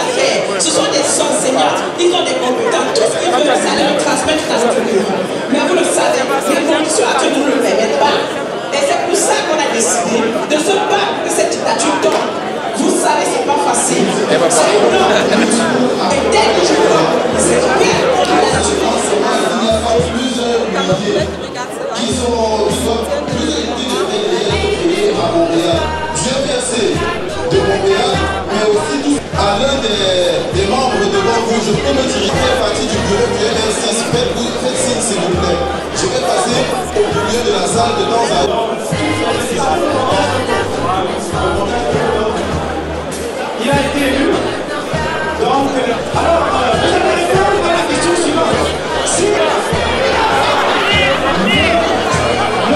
à faire. Ce sont des enseignants, ils ont des compétences. Tout ce qu'ils veulent, c'est aller le transmettre à ce niveau. Mais vous le savez, les conditions actuelles ne le permettent pas. Et c'est pour ça qu'on a décidé de se battre que cette dictature tombe. Vous savez, c'est pas facile. C'est énorme. Et dès que je vois, c'est bien pour la dictature. Qui sont plus éduqués à Montréal. GPC de Montréal, mais aussi tout à l'un des membres devant vous. Je peux me diriger à partir du bureau du MR6. Faites signe, s'il vous plaît. Je vais passer au milieu de la salle de temps à temps. Il a été élu. Donc, alors, vous allez répondre à la question suivante. Si le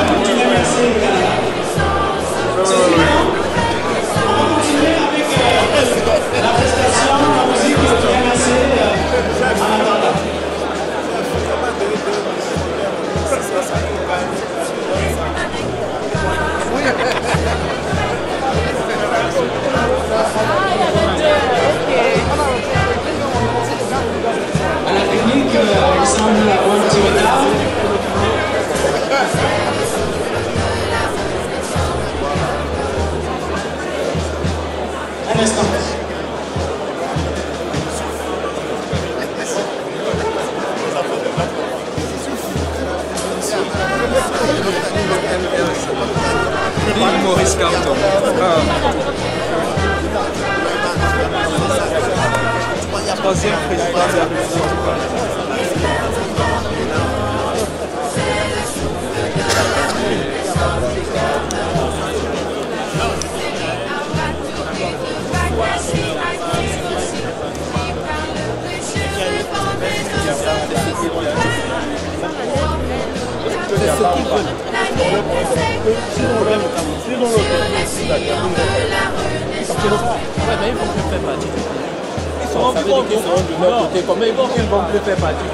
groupe du MRC Canada, c'est évident. On va continuer avec la prestation, la musique du MRC en attendant. À la technique, Alexandre Wantimeta. Un instant. Maurice Carton. Troisième président de la République. Ils sont de leur côté. Comment ils vont plus faire partie?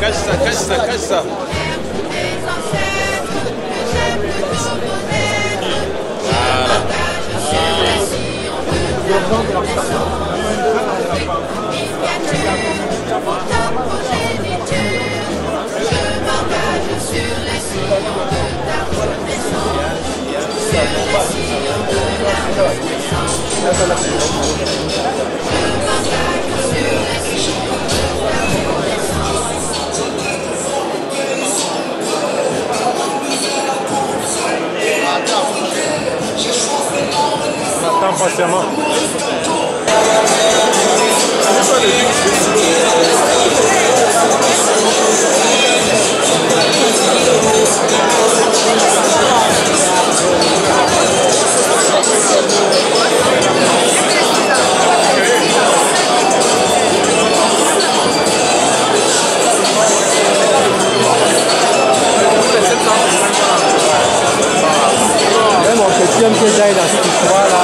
Cache ça, cache ça, cache ça. On attend patiemment. Même on se tient que j'aille dans cette histoire-là.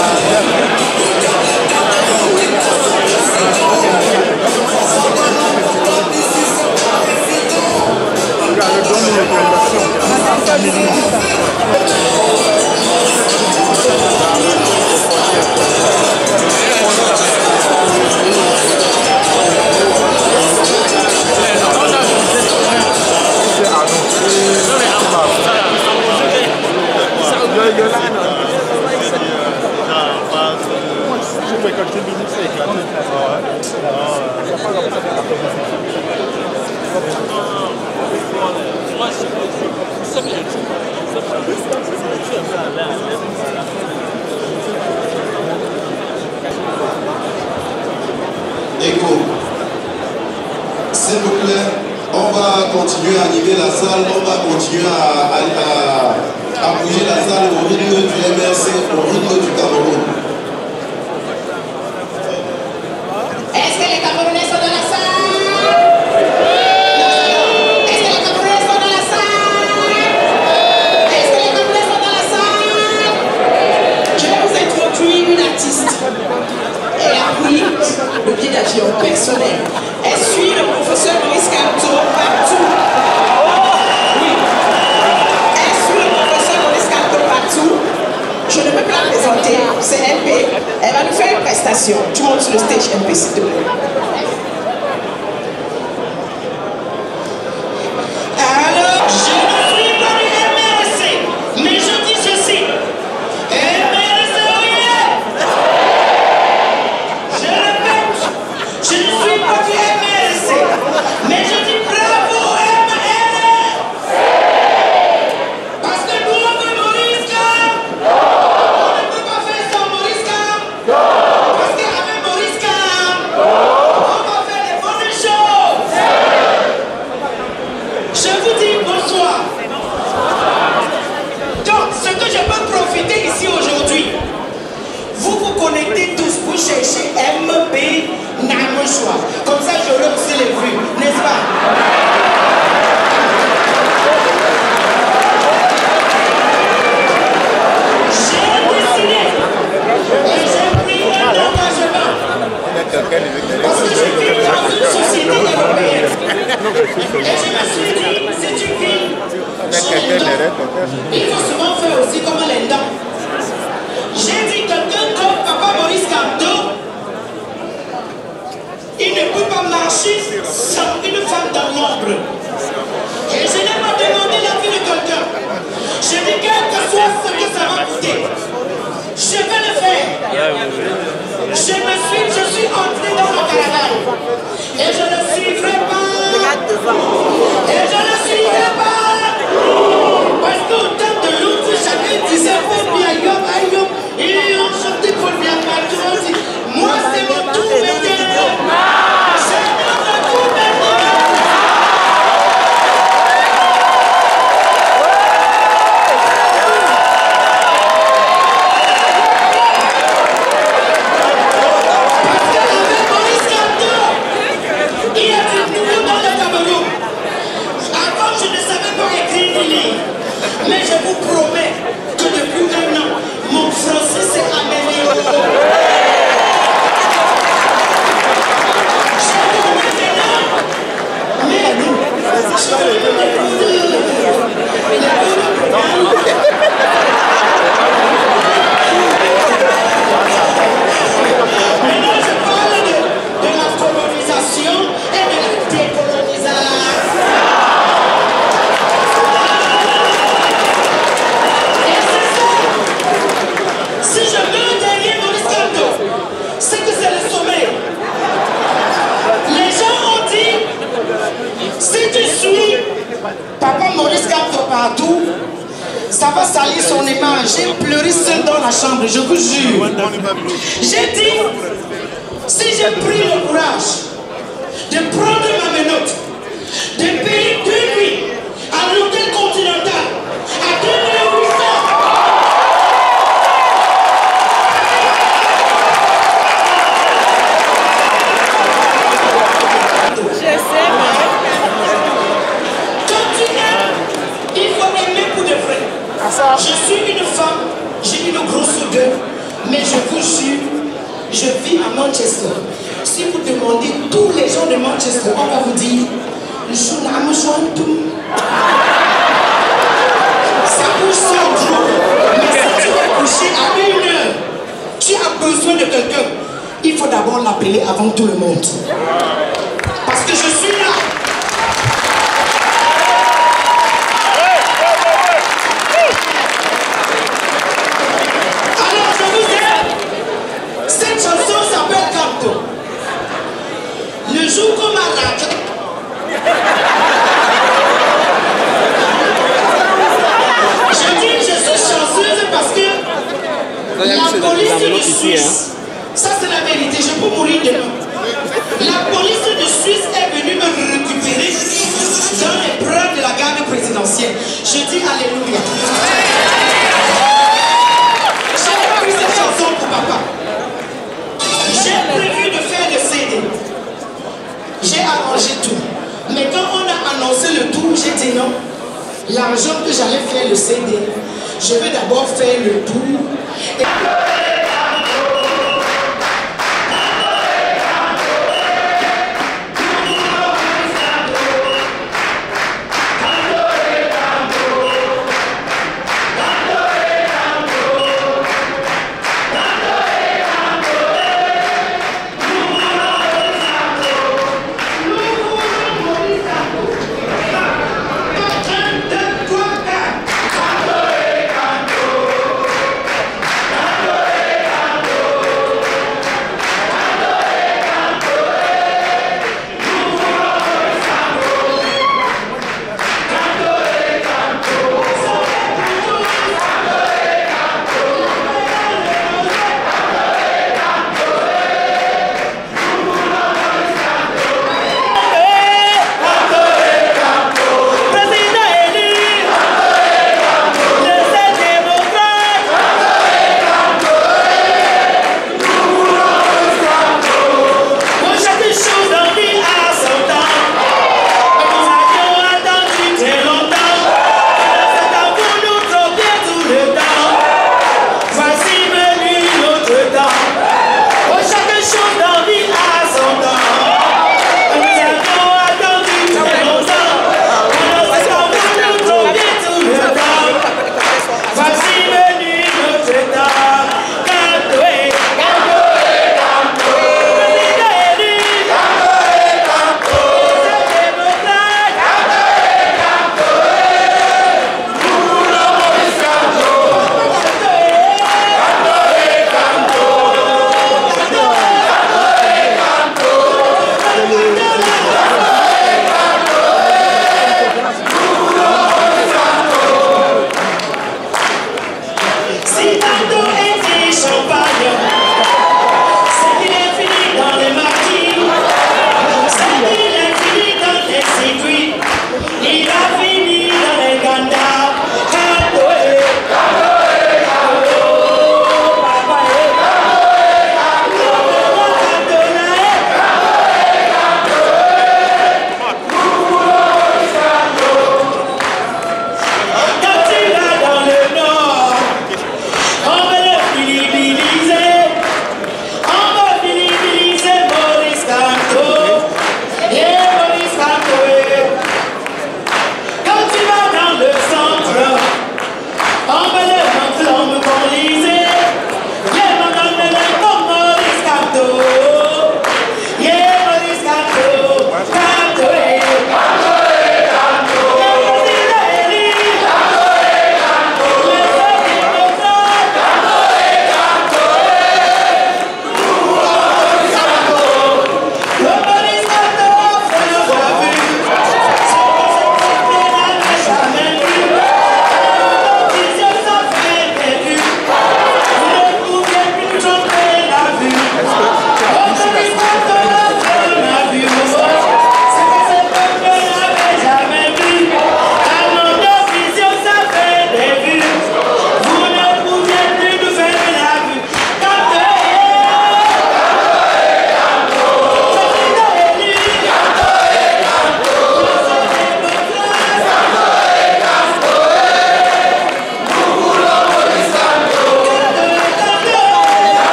Écho. S'il vous plaît, on va continuer à animer la salle, on va continuer à bouger la salle au rythme du MRC, au rythme du Cameroun. Est-ce que les Camerounais sont dans la salle? Est-ce que les Camerounais sont dans la salle? Est-ce que les Camerounais sont dans la salle? Je vais vous introduire la présenter, c'est MP. Elle va nous faire une prestation. Tu montes sur le stage MP, s'il te plaît. Alors, je ne suis pas du MRC, mais je dis ceci. MRC, je répète, je ne suis pas du MRC, mais je dis bravo MRC. Parce que nous, on veut Maurice Kam. On ne peut pas faire sans Maurice Kam. Parce qu'avec Maurice Kam, on va faire des bonnes choses. Je vous dis bonsoir. Donc, ce que je peux profiter ici aujourd'hui, vous vous connectez tous pour chercher MB Namochoa. Comme ça, j'aurai aussi les vues, n'est-ce pas? J'ai décidé et j'ai pris un engagement. Parce que je vis dans une société européenne. Et je me suis dit, si tu vis chez les dents, il faut souvent faire aussi comme les dents. J'ai dit quelqu'un comme Papa Maurice Kamto, il ne peut pas marcher sans une femme dans l'ombre. Et je n'ai pas demandé l'avis de quelqu'un. Je dis quel que soit ce que ça va coûter, je vais le faire. Je suis entré dans la caravane. Et je ne suivrai pas. Et je ne suivrai pas. Parce qu'au temps de l'autre, chacun disait Paul Biayom, Ayom, et on chantait Paul Biayom, moi c'est mon tour maintenant. C'est notre tour maintenant. Mais je vous promets que depuis un an, mon français s'est amélioré. Je connais maintenant, mais je maintenant je parle de la colonisation et de la décolonisation. Si je meurs derrière Maurice Kamto, c'est que c'est le sommeil. Les gens ont dit, si tu suis Papa Maurice Kamto partout, ça va salir son image. J'ai pleuré seul dans la chambre, je vous jure. J'ai dit, si j'ai pris le courage de prendre ma menotte, de payer 2 nuits à l'hôtel continental, à 2800. Je suis une femme, j'ai une grosse gueule, mais je vous jure, je vis à Manchester. Si vous demandez tous les gens de Manchester, on va vous dire, je n'aime pas tout. Ça bouge sans trop. Mais si tu vas coucher à 1 heure, tu as besoin de quelqu'un, il faut d'abord l'appeler avant tout le monde. Parce que je suis là. Cette chanson s'appelle Kamto. Le jour qu'on m'a raté, je dis je suis chanceuse parce que la police de Suisse, ça c'est la vérité, je peux mourir demain. La police de Suisse est venue me récupérer dans les bras de la garde présidentielle. Je dis alléluia. J'ai pris cette chanson pour papa. J'ai prévu de faire le CD. J'ai arrangé tout. Mais quand on a annoncé le tour, j'ai dit non. L'argent que j'allais faire le CD, je vais d'abord faire le tour. Et...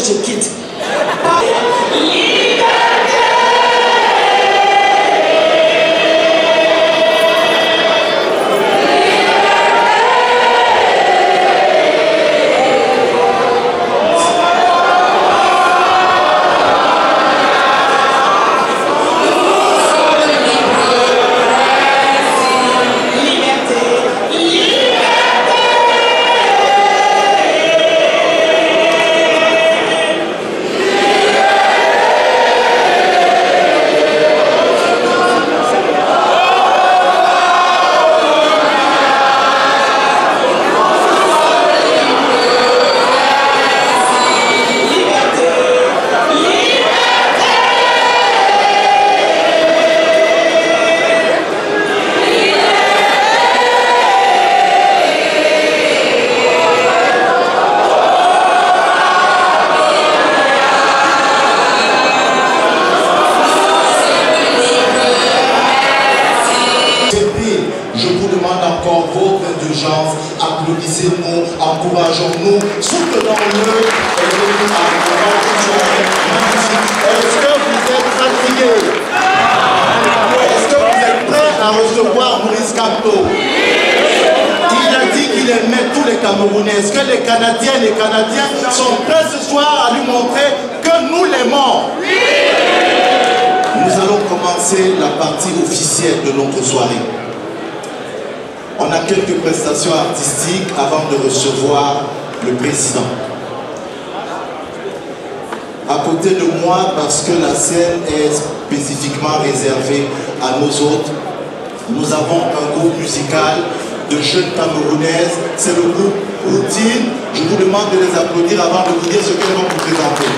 je quitte. Applaudissez-nous, encourageons-nous, soutenons-le. Est-ce que vous êtes fatigués? Est-ce que vous êtes prêts à recevoir Maurice Kamto? Il a dit qu'il aimait tous les Camerounais. Est-ce que les Canadiens et les Canadiens sont prêts ce soir à lui montrer que nous l'aimons? Nous allons commencer la partie officielle de notre soirée. On a quelques prestations artistiques avant de recevoir le président. À côté de moi, parce que la scène est spécifiquement réservée à nos hôtes, nous avons un groupe musical de jeunes Camerounaises. C'est le groupe Routine. Je vous demande de les applaudir avant de vous dire ce qu'elles vont vous présenter.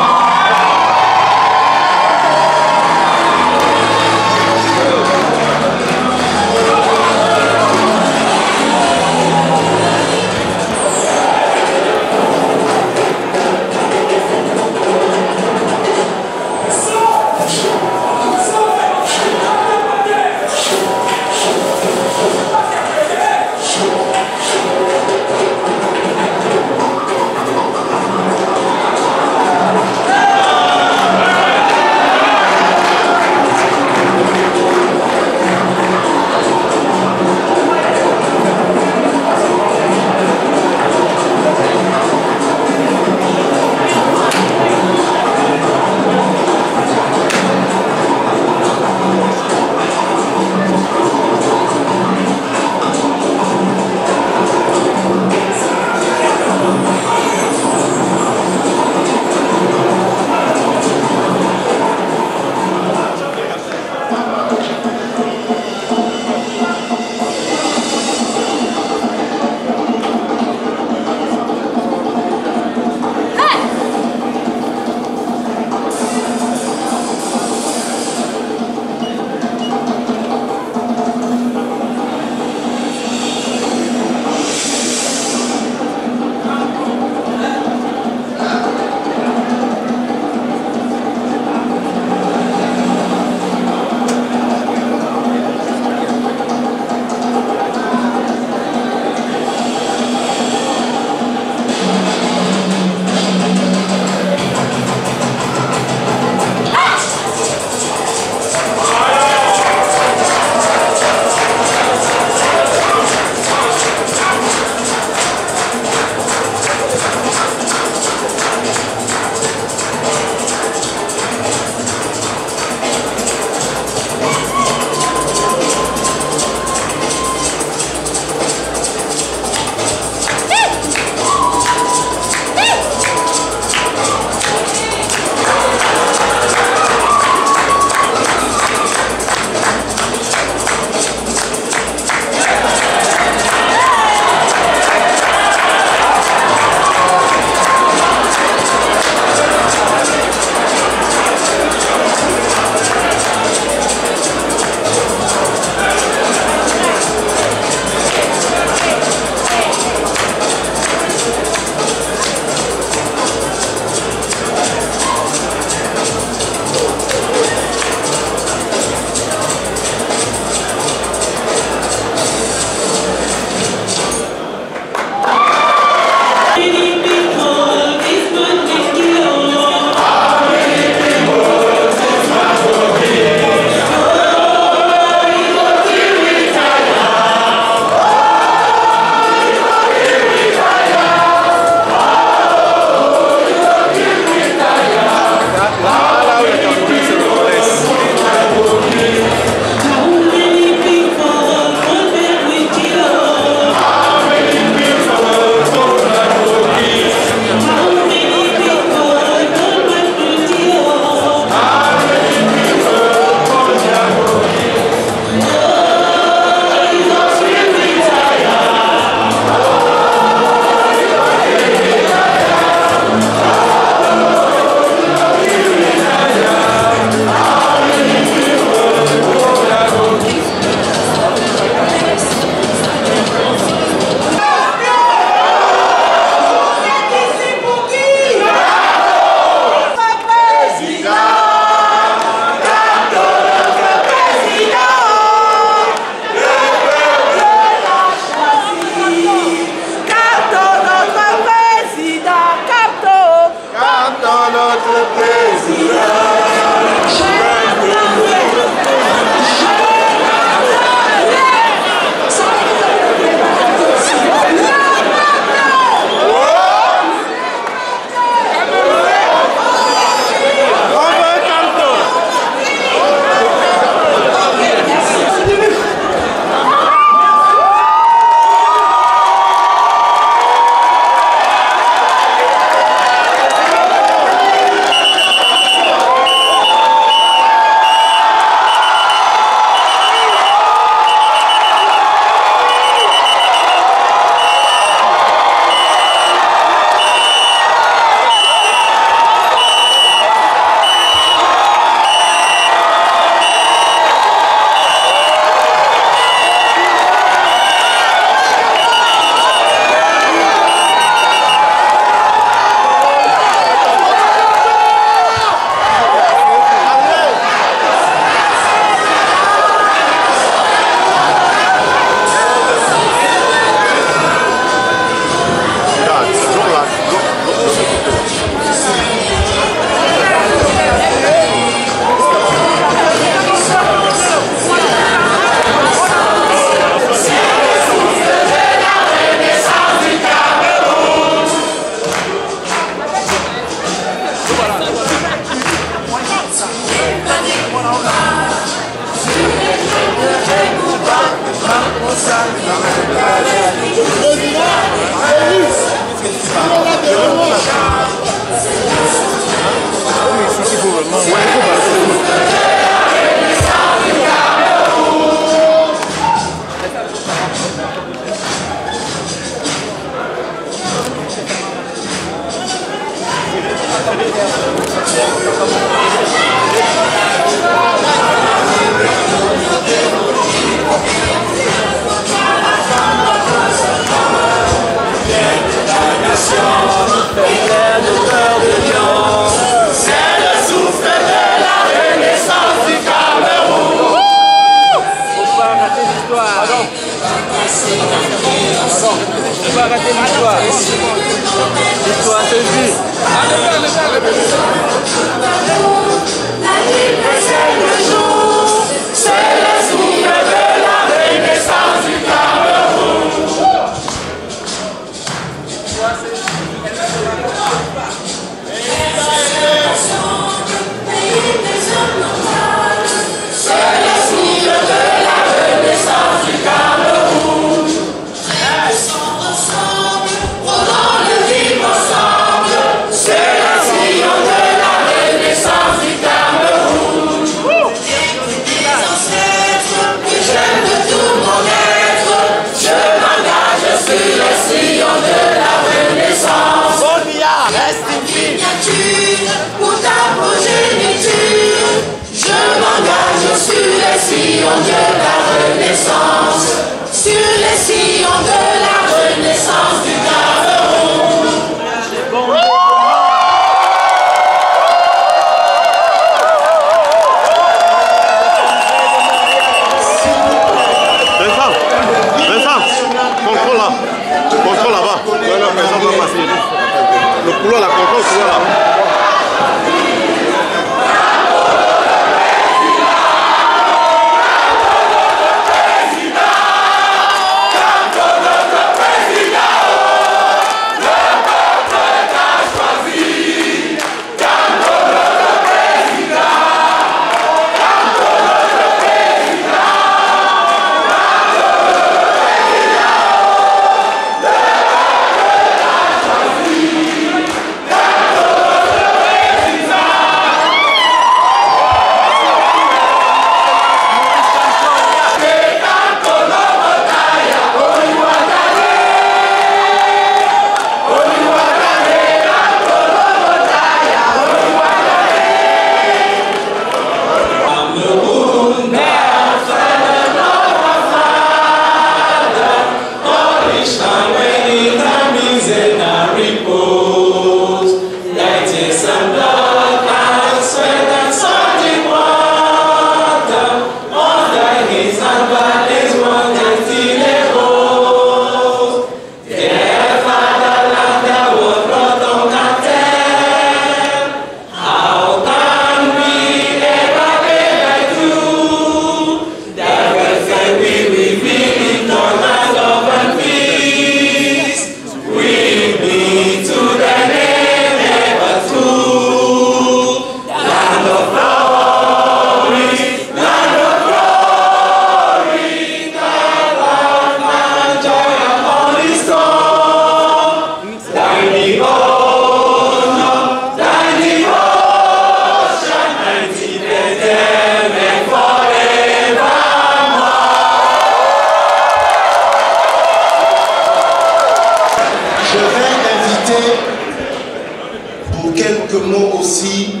quelques mots aussi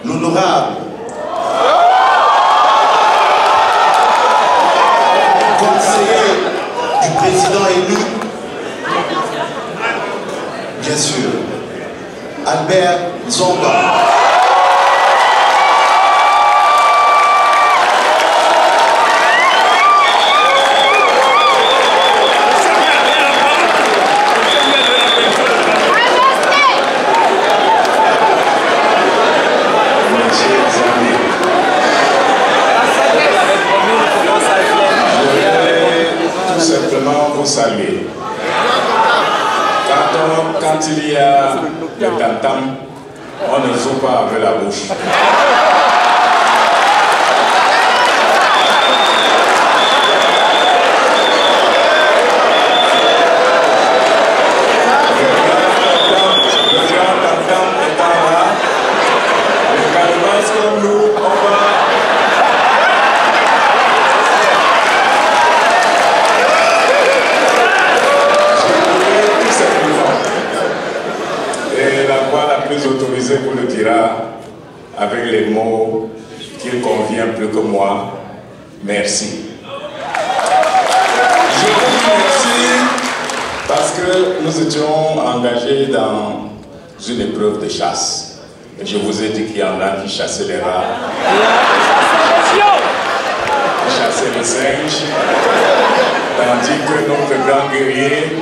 l'honorable conseiller du président élu, bien sûr, Albert Zonga. Saluer. Quand il y a des tam-tams, on ne joue pas avec la bouche. mots qu'il convient plus que moi. Merci. Je vous remercie parce que nous étions engagés dans une épreuve de chasse. Et je vous ai dit qu'il y en a qui chassaient les rats, qui chassaient les singes, tandis que notre grand guerrier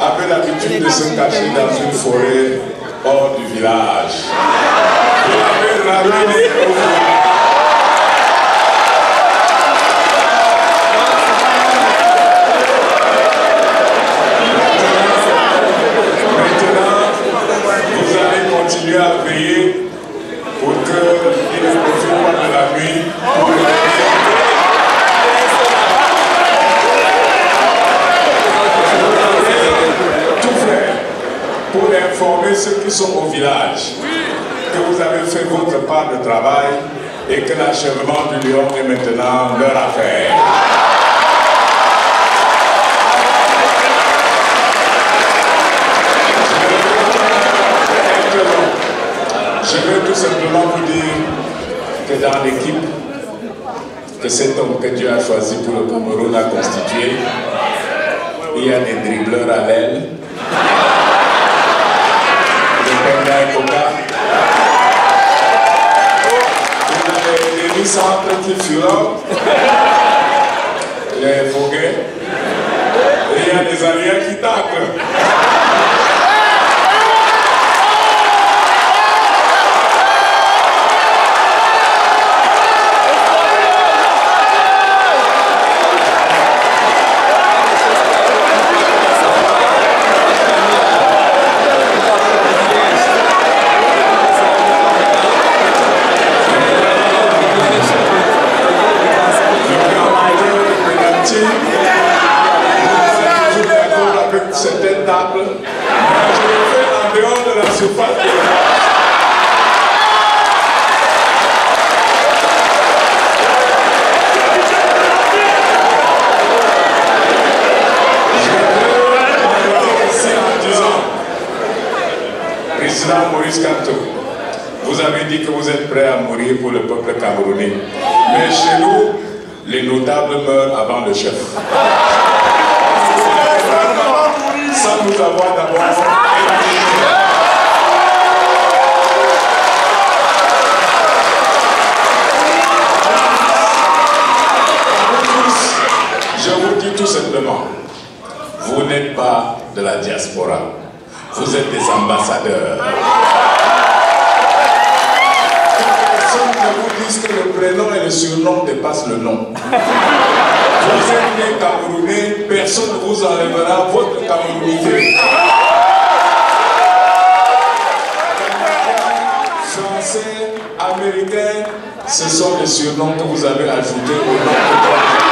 avait l'habitude de se cacher dans une forêt hors du village. Vous l'avez ramené au village. Maintenant, vous allez continuer à veiller pour qu'il ne profite pas de la nuit pour le pour informer ceux qui sont au village que vous avez fait votre part de travail et que l'achèvement du lion est maintenant leur affaire. Je veux tout simplement vous dire que dans l'équipe que cet homme que Dieu a choisi pour le Cameroun a constitué, il y a des dribbleurs à l'aile, les demi-centres qui furent les foguets, et il y a des alliés qui taclent. Certaines tables, mais je le fais en dehors de la surface de Président Maurice Kamto, vous avez dit que vous êtes prêt à mourir pour le peuple camerounais. Mais chez nous, les notables meurent avant le chef. Sans nous avoir d'abord je vous dis tout simplement, vous n'êtes pas de la diaspora, vous êtes des ambassadeurs. Personne ne vous dise que le prénom et le surnom dépassent le nom. Vous êtes né Camerounais, personne ne vous enlèvera votre camerounité. Français, américain, ce sont les surnoms que vous avez ajoutés au nom de votre.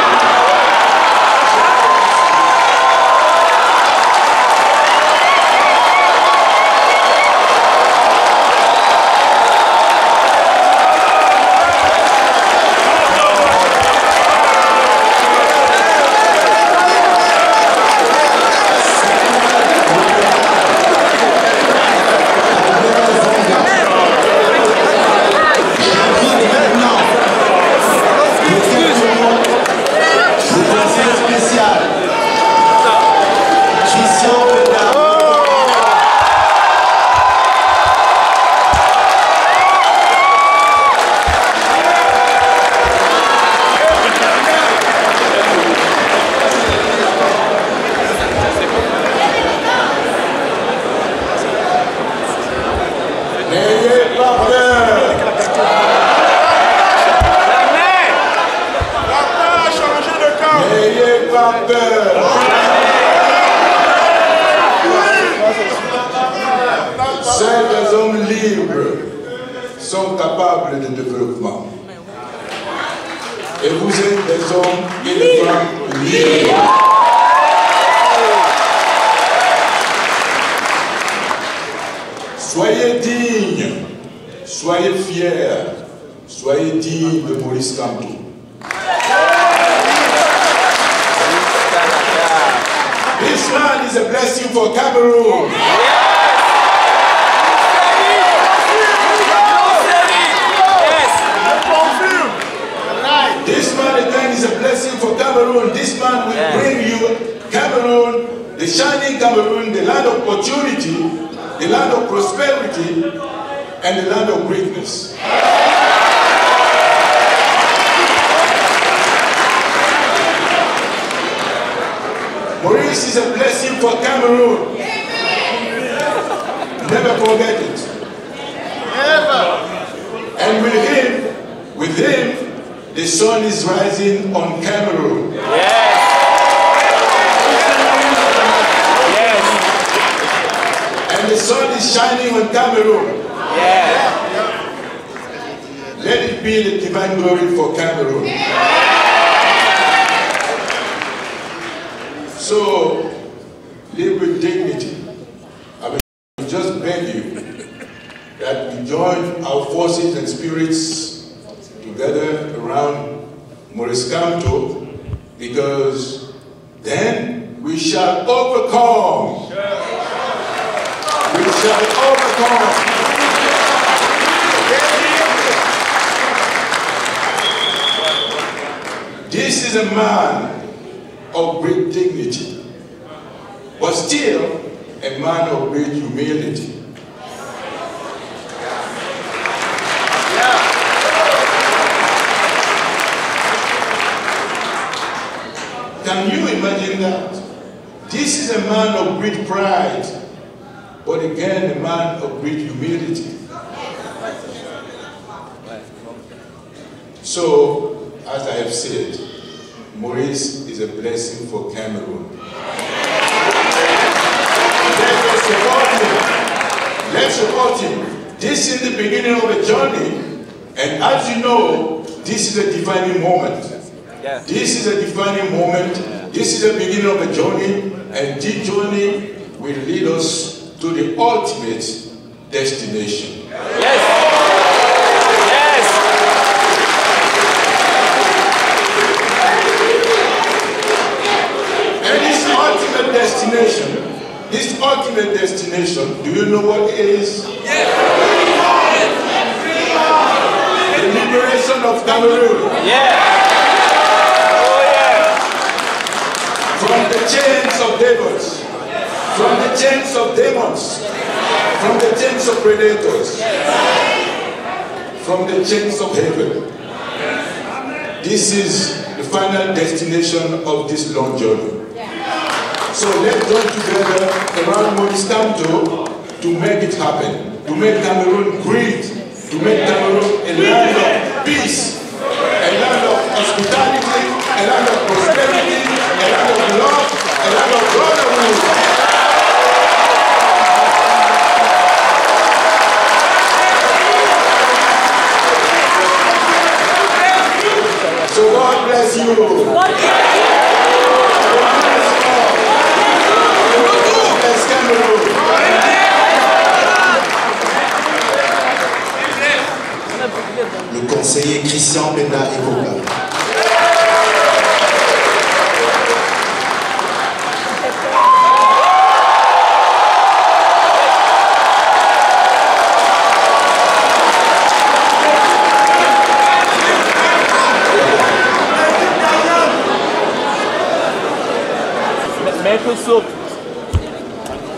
Seuls des hommes libres sont capables de développement. Et vous êtes des hommes et des femmes libres. Soyez dignes, soyez fiers, soyez dignes de Maurice Kamto. This man is a blessing for Cameroon. This man again is a blessing for Cameroon. This man will bring you Cameroon, the shining Cameroon, the land of opportunity, the land of prosperity, and the land of greatness. Maurice is a blessing for Cameroon. Never forget it. Never. And with him, the sun is rising on Cameroon. Yes. Yes. And the sun is shining on Cameroon. Yes. Let it be the divine glory for Cameroon. So, live with dignity. I will just beg you that we join our forces and spirits together around Maurice Kamto, because then we shall overcome. We shall overcome. This is a man of great dignity, but still a man of great humility. Can you imagine that? This is a man of great pride, but again a man of great humility. So, as I have said, Maurice is a blessing for Cameroon. Let's support him. Let's support him. This is the beginning of a journey, and as you know, this is a defining moment. Yes. This is a defining moment. This is the beginning of a journey, and this journey will lead us to the ultimate destination. Yes. Yes. And this ultimate destination, do you know what it is? Yes. The liberation of Cameroon. Yes. From the chains of devils, from the chains of demons, from the chains of predators, from the chains of heaven. This is the final destination of this long journey. So let's join together around Maurice Kamto to make it happen, to make Cameroon great, to make Cameroon a land of peace, a land of hospitality, a land of prosperity, a land of love, a land of brotherhood. So God bless you. God bless Cameroon. Le conseiller Christian Benda Evoka.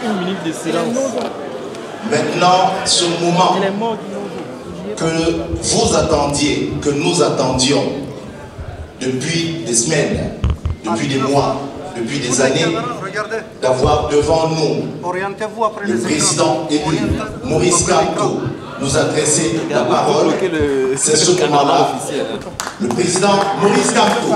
Une minute de silence. Maintenant, ce moment que vous attendiez, que nous attendions depuis des semaines, depuis des mois, depuis des années, d'avoir devant nous le président élu, Maurice Kamto, nous adresser la parole. C'est ce moment-là. Le président Maurice Kamto.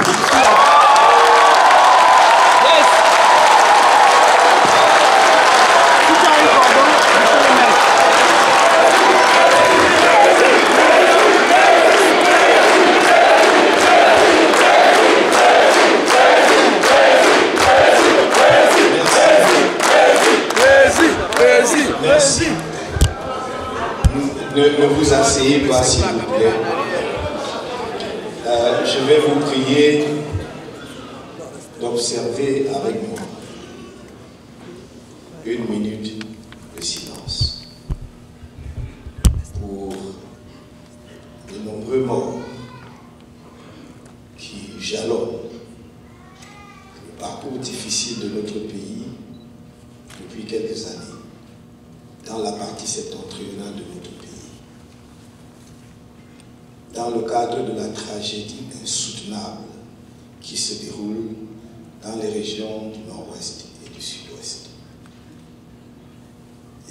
Ne vous asseyez pas, s'il vous plaît. Je vais vous prier d'observer avec moi 1 minute de silence pour les nombreux morts qui jalonnent le parcours difficile de notre pays depuis quelques années dans la partie septentrionale de notre pays. Dans le cadre de la tragédie insoutenable qui se déroule dans les régions du nord-ouest et du sud-ouest.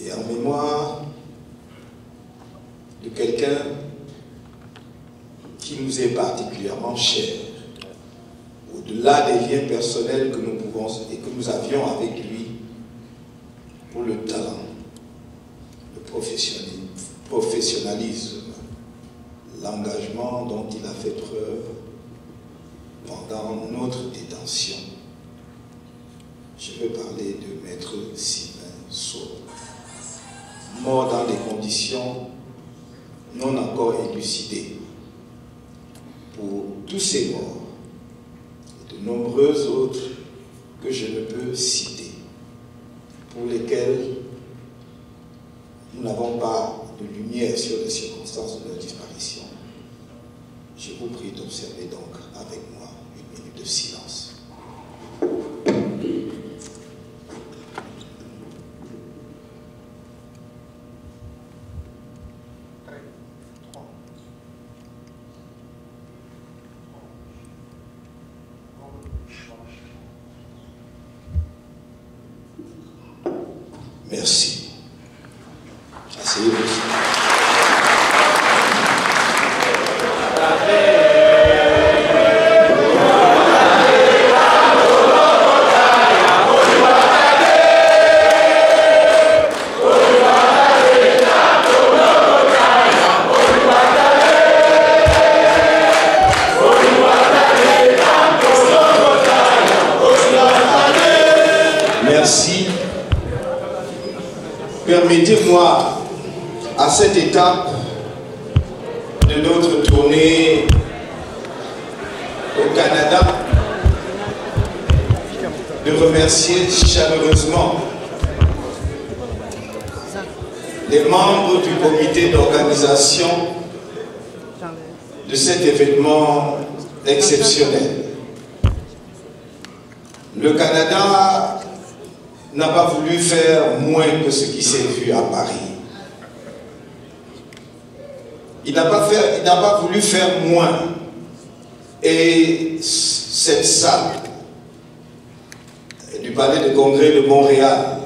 Et en mémoire de quelqu'un qui nous est particulièrement cher, au-delà des liens personnels que nous pouvons et que nous avions avec lui, pour le talent, le professionnalisme, l'engagement dont il a fait preuve pendant notre détention. Je veux parler de Maître Sylvain Sceaux, mort dans des conditions non encore élucidées. Pour tous ces morts et de nombreux autres que je ne peux citer, pour lesquels nous n'avons pas de lumière sur les circonstances de leur disparition, je vous prie d'observer donc avec moi 1 minute de silence. Merci. Asseyez-vous. Merci. Permettez-moi, à cette étape de notre tournée au Canada, de remercier chaleureusement les membres du comité d'organisation de cet événement exceptionnel. Le Canada n'a pas voulu faire moins que ce qui s'est vu à Paris. Il n'a pas voulu faire moins. Et cette salle du Palais de Congrès de Montréal,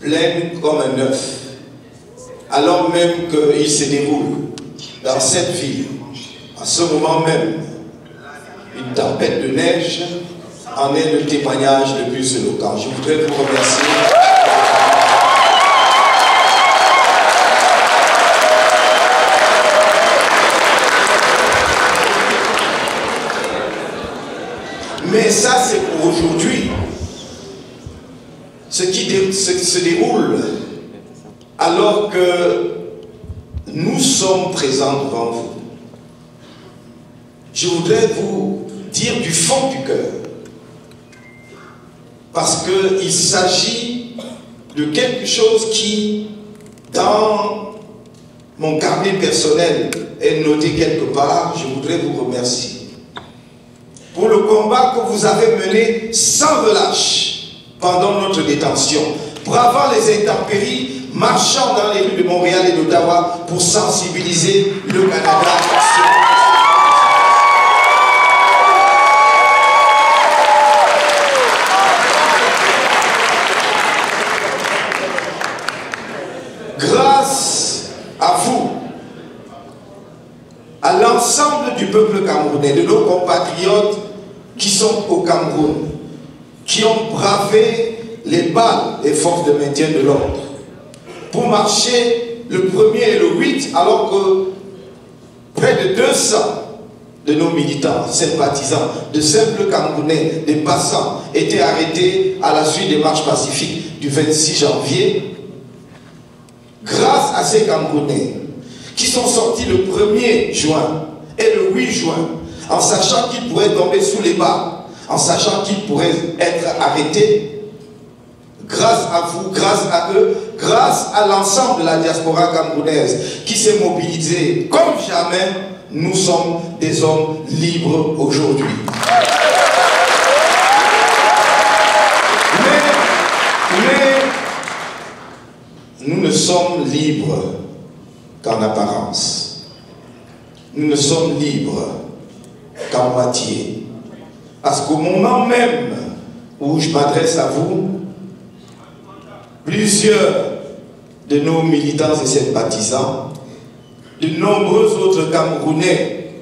pleine comme un œuf, alors même qu'il se déroule dans cette ville, à ce moment même, une tempête de neige, en est le témoignage le plus éloquent. Je voudrais vous remercier. Mais ça, c'est pour aujourd'hui. Ce qui se déroule alors que nous sommes présents devant vous. Je voudrais vous dire du fond du cœur, parce qu'il s'agit de quelque chose qui, dans mon carnet personnel, est noté quelque part. Je voudrais vous remercier pour le combat que vous avez mené sans relâche pendant notre détention, bravant les intempéries, marchant dans les rues de Montréal et d'Ottawa pour sensibiliser le Canada. Grâce à vous, à l'ensemble du peuple camerounais, de nos compatriotes qui sont au Cameroun, qui ont bravé les balles des forces de maintien de l'ordre, pour marcher le 1er et le 8, alors que près de 200 de nos militants, sympathisants, de simples Camerounais, des passants, étaient arrêtés à la suite des marches pacifiques du 26 janvier. Grâce à ces Camerounais, qui sont sortis le 1er juin et le 8 juin, en sachant qu'ils pourraient tomber sous les balles, en sachant qu'ils pourraient être arrêtés, grâce à vous, grâce à eux, grâce à l'ensemble de la diaspora camerounaise qui s'est mobilisée comme jamais, nous sommes des hommes libres aujourd'hui. Mais nous ne sommes libres qu'en apparence. Nous ne sommes libres qu'en moitié. Parce qu'au moment même où je m'adresse à vous, plusieurs de nos militants et sympathisants, de nombreux autres Camerounais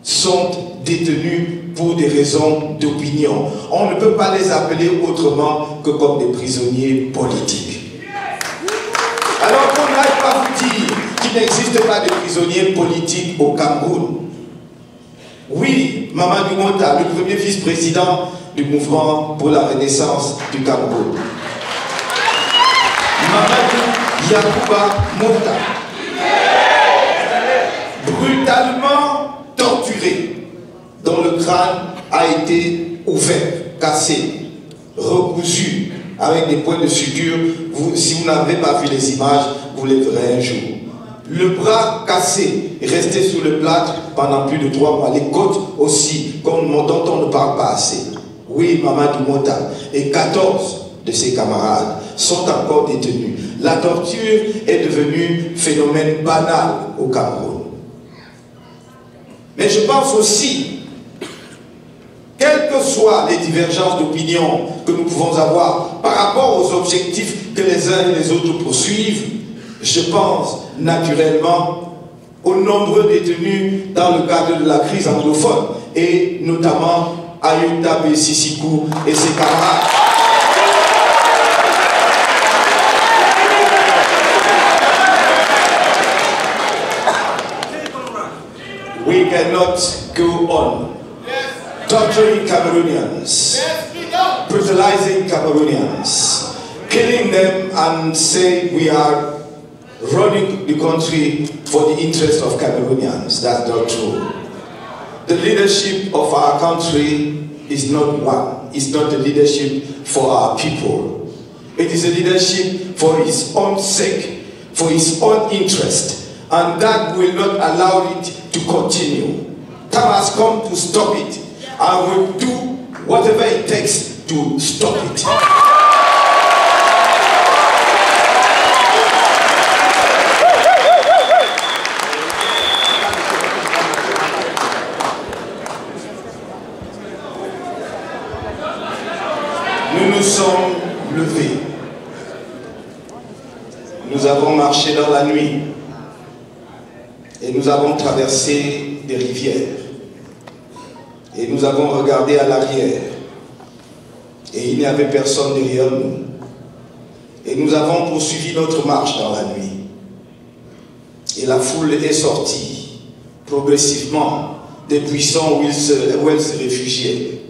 sont détenus pour des raisons d'opinion. On ne peut pas les appeler autrement que comme des prisonniers politiques. Alors qu'on n'aille pas vous dire qu'il n'existe pas de prisonniers politiques au Cameroun. Oui, Mamadou Mota, le premier vice-président du mouvement pour la renaissance du Cameroun. Mamadou Yacouba Mota, brutalement torturé, dont le crâne a été ouvert, cassé, recousu avec des points de suture. Si vous n'avez pas vu les images, vous les verrez un jour. Le bras cassé, resté sous le plâtre pendant plus de 3 mois. Les côtes aussi, dont on ne parle pas assez. Oui, Mamadou Mota et 14 de ses camarades sont encore détenus. La torture est devenue phénomène banal au Cameroun. Mais je pense aussi, quelles que soient les divergences d'opinion que nous pouvons avoir par rapport aux objectifs que les uns et les autres poursuivent, je pense naturellement aux nombreux détenus dans le cadre de la crise anglophone, et notamment Ayouta Bessisikou et ses camarades. We cannot go on torturing Cameroonians, brutalizing Cameroonians, killing them and say we are running the country for the interest of Cameroonians. That's not true. The leadership of our country is not one. It's not the leadership for our people. It is a leadership for his own sake, for his own interest, and that will not allow it to continue. Time has come to stop it, and we'll do whatever it takes to stop it. Nous nous sommes levés. Nous avons marché dans la nuit. Et nous avons traversé des rivières. Et nous avons regardé à l'arrière. Et il n'y avait personne derrière nous. Et nous avons poursuivi notre marche dans la nuit. Et la foule est sortie progressivement des buissons où elle se réfugiait.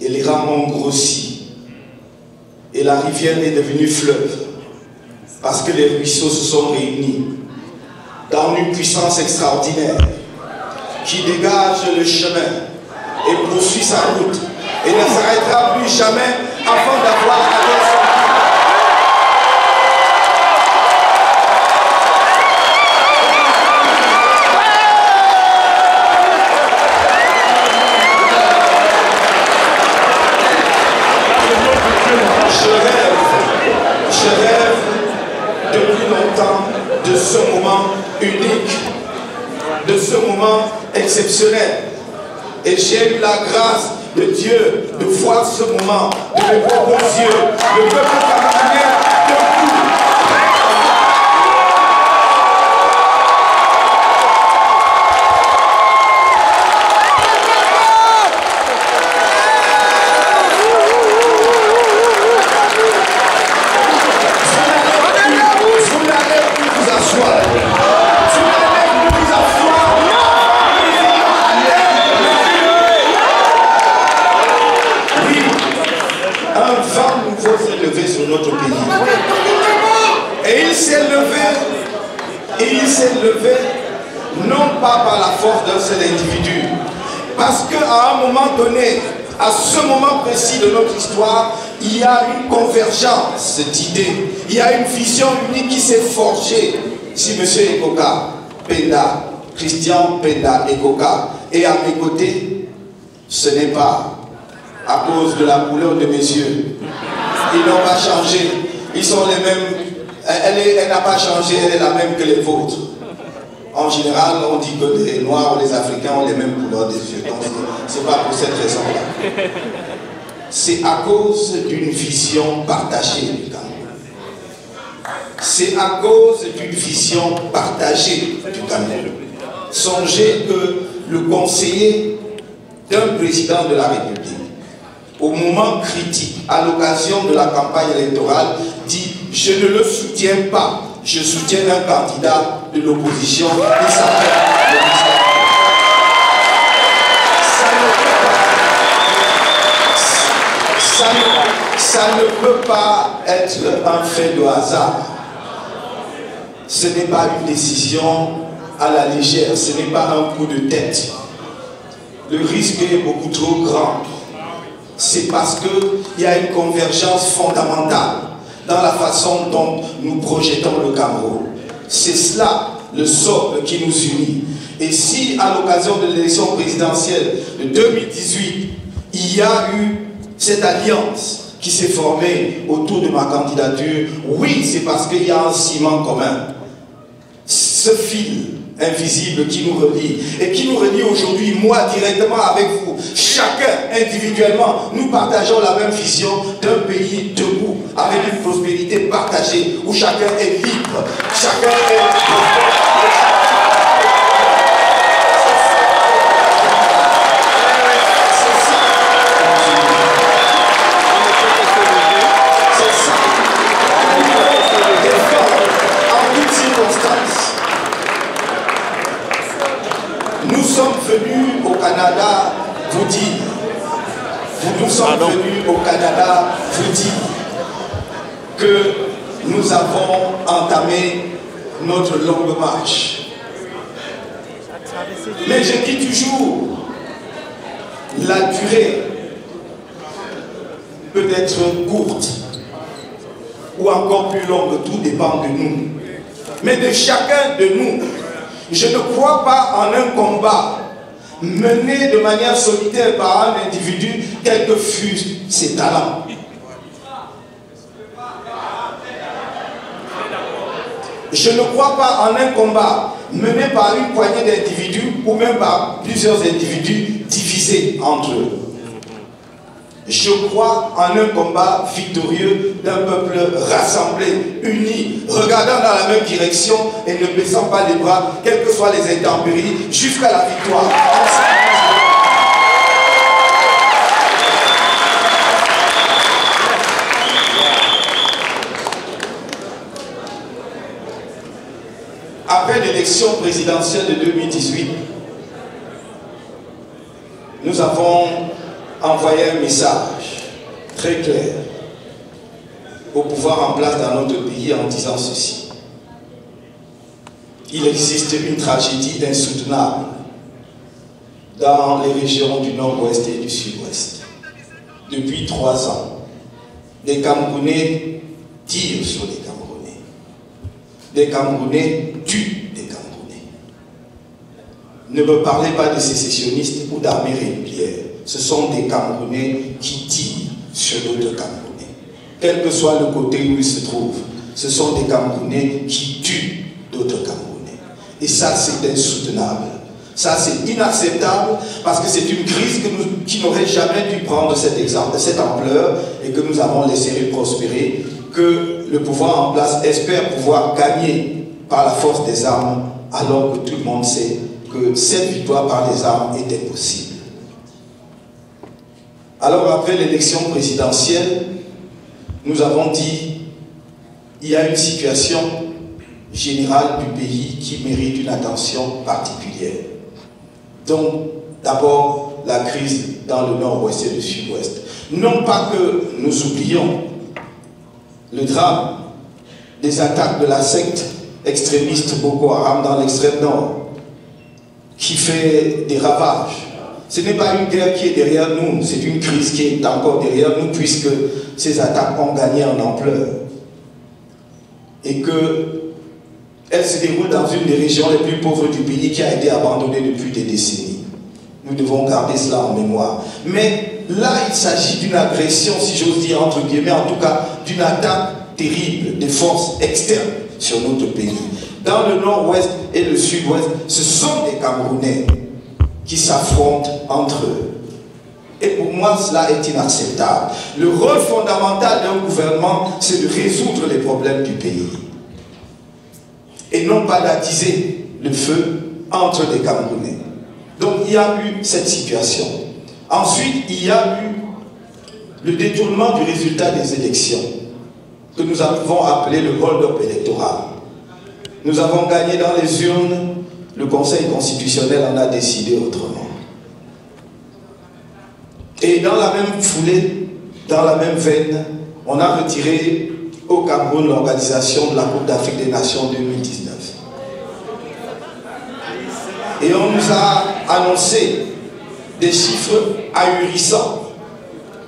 Et les rames ont grossi. Et la rivière est devenue fleuve. Parce que les ruisseaux se sont réunis dans une puissance extraordinaire qui dégage le chemin et poursuit sa route et ne s'arrêtera plus jamais avant d'avoir atteint son but. Je rêve depuis longtemps de ce moment unique, de ce moment exceptionnel. Et j'ai eu la grâce de Dieu de voir ce moment, de mes propres yeux, le peuple camerounais debout. Vous n'allez plus vous asseoir. Sur notre pays. Et il s'est levé, non pas par la force d'un seul individu, parce qu'à un moment donné, à ce moment précis de notre histoire, il y a une convergence d'idées, il y a une vision unique qui s'est forgée. Si M. Ekoka, Penda, Christian Penda Ekoka est à mes côtés, ce n'est pas à cause de la couleur de mes yeux. Ils n'ont pas changé, ils sont les mêmes, elle n'a pas changé, elle est la même que les vôtres. En général, on dit que les Noirs ou les Africains ont les mêmes couleurs des yeux. Donc, ce n'est pas pour cette raison-là. C'est à cause d'une vision partagée du Cameroun. C'est à cause d'une vision partagée du Cameroun. Songez que le conseiller d'un président de la République, au moment critique, à l'occasion de la campagne électorale, dit « Je ne le soutiens pas, je soutiens un candidat de l'opposition qui s'appelle le président. » Ça ne peut pas être un fait de hasard. Ce n'est pas une décision à la légère, ce n'est pas un coup de tête. Le risque est beaucoup trop grand. C'est parce qu'il y a une convergence fondamentale dans la façon dont nous projetons le Cameroun. C'est cela le socle qui nous unit. Et si à l'occasion de l'élection présidentielle de 2018, il y a eu cette alliance qui s'est formée autour de ma candidature, oui, c'est parce qu'il y a un ciment commun. Ce fil invisible qui nous relie et qui nous relie aujourd'hui, moi directement avec vous, chacun individuellement, nous partageons la même vision d'un pays debout, avec une prospérité partagée, où chacun est libre, chacun est... Nous sommes venus au Canada vous dire que nous avons entamé notre longue marche. Mais je dis toujours, la durée peut être courte ou encore plus longue, tout dépend de nous. Mais de chacun de nous, je ne crois pas en un combat mené de manière solitaire par un individu, quels que fussent ses talents. Je ne crois pas en un combat mené par une poignée d'individus ou même par plusieurs individus divisés entre eux. Je crois en un combat victorieux d'un peuple rassemblé, uni, regardant dans la même direction et ne baissant pas les bras, quelles que soient les intempéries, jusqu'à la victoire. Après l'élection présidentielle de 2018, nous avons envoyé un message très clair au pouvoir en place dans notre pays en disant ceci. Il existe une tragédie insoutenable dans les régions du nord-ouest et du sud-ouest. Depuis 3 ans, des Camerounais tirent sur les Camerounais. Des Camerounais tuent des Camerounais. Ne me parlez pas de sécessionnistes ou d'armées régulières. Ce sont des Camerounais qui tirent sur d'autres Camerounais. Quel que soit le côté où ils se trouvent, ce sont des Camerounais qui tuent d'autres Camerounais. Et ça, c'est insoutenable. Ça, c'est inacceptable parce que c'est une crise qui n'aurait jamais dû prendre cet exemple, cette ampleur et que nous avons laissé prospérer, que le pouvoir en place espère pouvoir gagner par la force des armes, alors que tout le monde sait que cette victoire par les armes était possible. Alors après l'élection présidentielle, nous avons dit il y a une situation générale du pays qui mérite une attention particulière. Donc, d'abord, la crise dans le nord-ouest et le sud-ouest. Non pas que nous oublions le drame des attaques de la secte extrémiste Boko Haram dans l'extrême nord, qui fait des ravages. Ce n'est pas une guerre qui est derrière nous, c'est une crise qui est encore derrière nous, puisque ces attaques ont gagné en ampleur. Et qu'elles se déroulent dans une des régions les plus pauvres du pays qui a été abandonnée depuis des décennies. Nous devons garder cela en mémoire. Mais là, il s'agit d'une agression, si j'ose dire, entre guillemets, en tout cas, d'une attaque terrible des forces externes sur notre pays. Dans le nord-ouest et le sud-ouest, ce sont des Camerounais qui s'affrontent entre eux. Et pour moi, cela est inacceptable. Le rôle fondamental d'un gouvernement, c'est de résoudre les problèmes du pays. Et non pas d'attiser le feu entre les Camerounais. Donc il y a eu cette situation. Ensuite, il y a eu le détournement du résultat des élections, que nous avons appelé le hold-up électoral. Nous avons gagné dans les urnes, le Conseil constitutionnel en a décidé autrement. Et dans la même foulée, dans la même veine, on a retiré au Cameroun l'organisation de la Coupe d'Afrique des Nations 2019. Et on nous a annoncé des chiffres ahurissants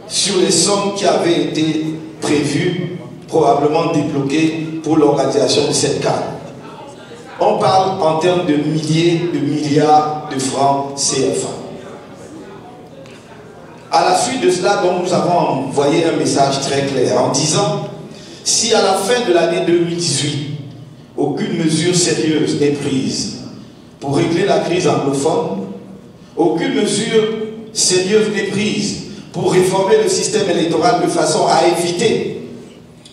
sur les sommes qui avaient été prévues, probablement débloquées pour l'organisation de cette CAN. On parle en termes de milliers de milliards de francs CFA. À la suite de cela, donc, nous avons envoyé un message très clair en disant: si à la fin de l'année 2018, aucune mesure sérieuse n'est prise pour régler la crise anglophone, aucune mesure sérieuse n'est prise pour réformer le système électoral de façon à éviter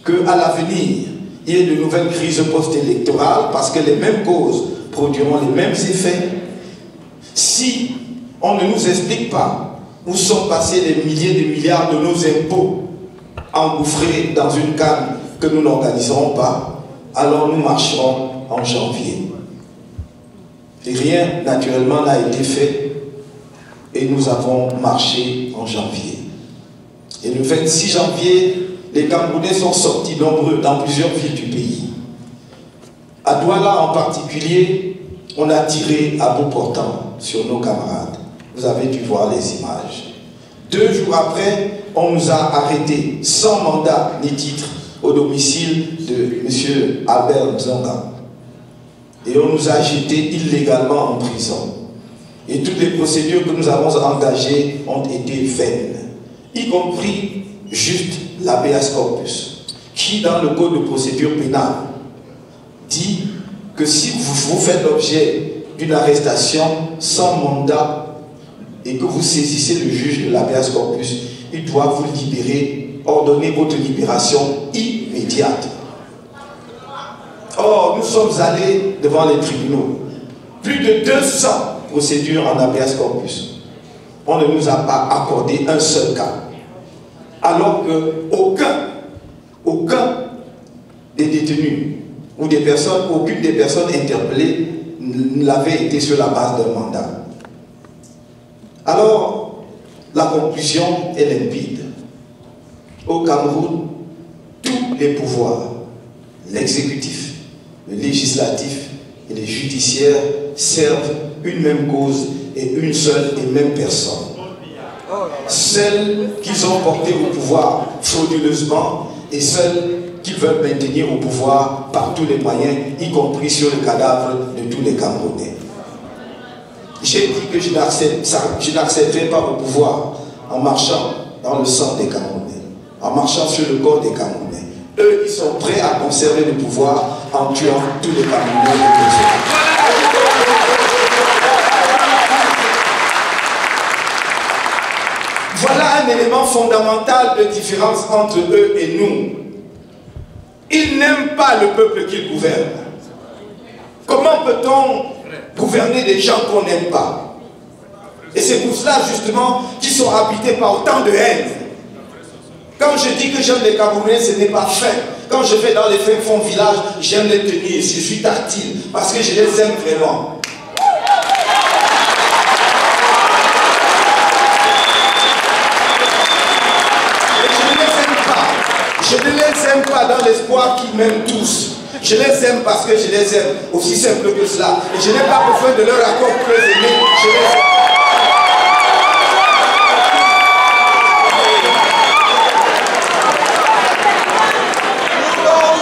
qu'à l'avenir, il y ait de nouvelles crises post-électorales, parce que les mêmes causes produiront les mêmes effets, si on ne nous explique pas où sont passés les milliers de milliards de nos impôts engouffrés dans une canne que nous n'organiserons pas, alors nous marcherons en janvier. Et rien, naturellement, n'a été fait et nous avons marché en janvier. Et le 26 janvier, les Camerounais sont sortis nombreux dans plusieurs villes du pays. À Douala en particulier, on a tiré à bout portant sur nos camarades. Vous avez dû voir les images. 2 jours après, on nous a arrêtés sans mandat ni titre au domicile de M. Albert Nzonga. Et on nous a jetés illégalement en prison. Et toutes les procédures que nous avons engagées ont été vaines, y compris juste l'habeas corpus, qui dans le code de procédure pénale dit que si vous faites l'objet d'une arrestation sans mandat et que vous saisissez le juge de l'habeas corpus, il doit vous libérer, ordonner votre libération immédiate. Or, nous sommes allés devant les tribunaux. Plus de 200 procédures en habeas corpus. On ne nous a pas accordé un seul cas. Alors qu'aucun des détenus ou des personnes, aucune des personnes interpellées n'avait été sur la base d'un mandat. Alors, la conclusion est limpide. Au Cameroun, tous les pouvoirs, l'exécutif, le législatif et les judiciaires servent une même cause et une seule et même personne. Celle qu'ils ont portée au pouvoir frauduleusement et celle qu'ils veulent maintenir au pouvoir par tous les moyens, y compris sur le cadavre de tous les Camerounais. J'ai dit que je n'accepterai pas au pouvoir en marchant dans le sang des Camerounais, en marchant sur le corps des Camerounais. Eux, ils sont prêts à conserver le pouvoir en tuant tous les Camerounais. Voilà un élément fondamental de différence entre eux et nous. Ils n'aiment pas le peuple qu'ils gouvernent. Comment peut-on gouverner des gens qu'on n'aime pas? Et c'est pour cela justement qu'ils sont habités par autant de haine. Quand je dis que j'aime les Camerounais, ce n'est pas fait. Quand je vais dans les fins fonds villages, j'aime les tenir, je suis tactile, parce que je les aime vraiment. Je ne les aime pas là dans l'espoir qu'ils m'aiment tous. Je les aime parce que je les aime, aussi simple que cela. Et je n'ai pas besoin de leur accord pour les aimer, je les aime.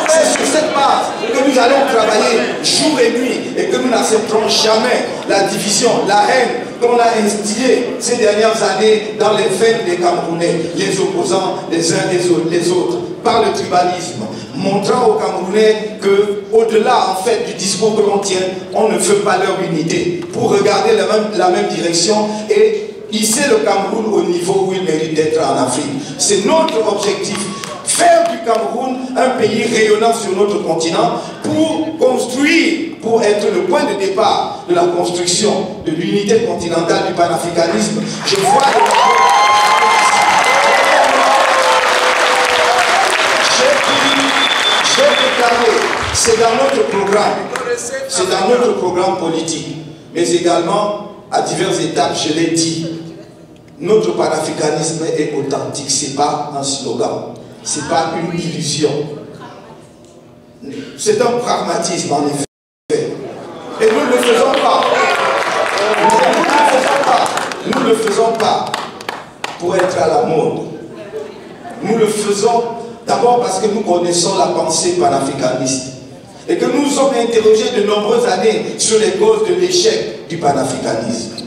C'est sur cette base que nous allons travailler jour et nuit et que nous n'accepterons jamais la division, la haine qu'on a instillée ces dernières années dans les veines des Camerounais, les opposants les uns les autres, par le tribalisme, montrant aux Camerounais que, au-delà en fait du discours que l'on tient, on ne veut pas leur unité, pour regarder la même direction et hisser le Cameroun au niveau où il mérite d'être en Afrique. C'est notre objectif. Faire du Cameroun un pays rayonnant sur notre continent pour construire, pour être le point de départ de la construction de l'unité continentale du panafricanisme. Je vois j'ai déclaré, c'est dans notre programme politique, mais également à diverses étapes, je l'ai dit, notre panafricanisme est authentique, ce n'est pas un slogan. Ce n'est pas une illusion. C'est un pragmatisme en effet. Et nous ne le faisons pas. Nous ne le faisons pas pour être à la mode. Nous le faisons d'abord parce que nous connaissons la pensée panafricaniste. Et que nous sommes interrogés de nombreuses années sur les causes de l'échec du panafricanisme.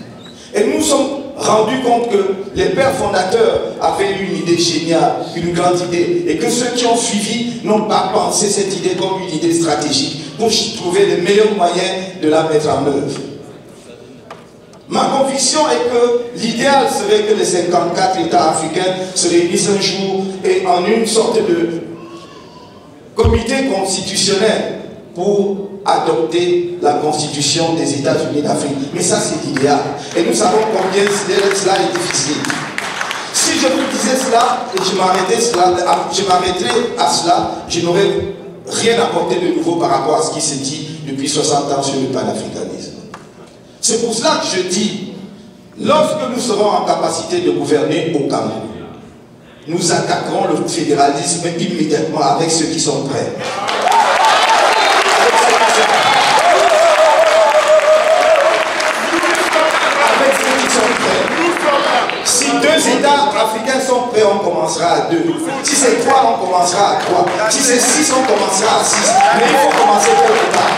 Et nous sommes rendu compte que les pères fondateurs avaient une idée géniale, une grande idée, et que ceux qui ont suivi n'ont pas pensé cette idée comme une idée stratégique pour trouver les meilleurs moyens de la mettre en œuvre. Ma conviction est que l'idéal serait que les 54 États africains se réunissent un jour et en une sorte de comité constitutionnel pour adopter la constitution des États-Unis d'Afrique. Mais ça, c'est l'idéal. Et nous savons combien cela est difficile. Si je vous disais cela, et je m'arrêterais à cela, je n'aurais rien apporté de nouveau par rapport à ce qui s'est dit depuis 60 ans sur le panafricanisme. C'est pour cela que je dis, lorsque nous serons en capacité de gouverner au Cameroun, nous attaquerons le fédéralisme immédiatement avec ceux qui sont prêts. Si 2 États africains sont prêts, on commencera à 2. Si c'est 3, on commencera à 3. Si c'est 6, on commencera à 6. Mais il faut commencer quelque part.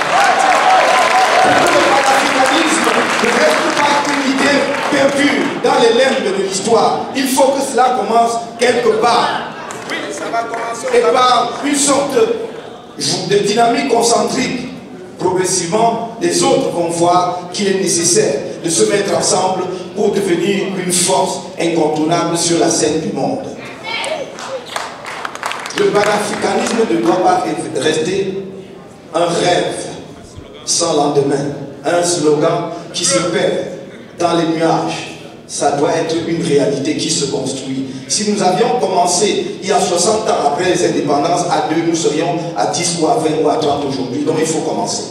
Pour le panafricanisme ne reste pas une idée perdue dans les limbes de l'histoire. Il faut que cela commence quelque part. Oui, ça va commencer. Et par une sorte de dynamique concentrique. Progressivement, les autres vont voir qu'il est nécessaire de se mettre ensemble pour devenir une force incontournable sur la scène du monde. Le panafricanisme ne doit pas rester un rêve sans lendemain, un slogan qui se perd dans les nuages. Ça doit être une réalité qui se construit. Si nous avions commencé il y a 60 ans après les indépendances à 2, nous serions à 10 ou à 20 ou à 30 aujourd'hui. Donc il faut commencer.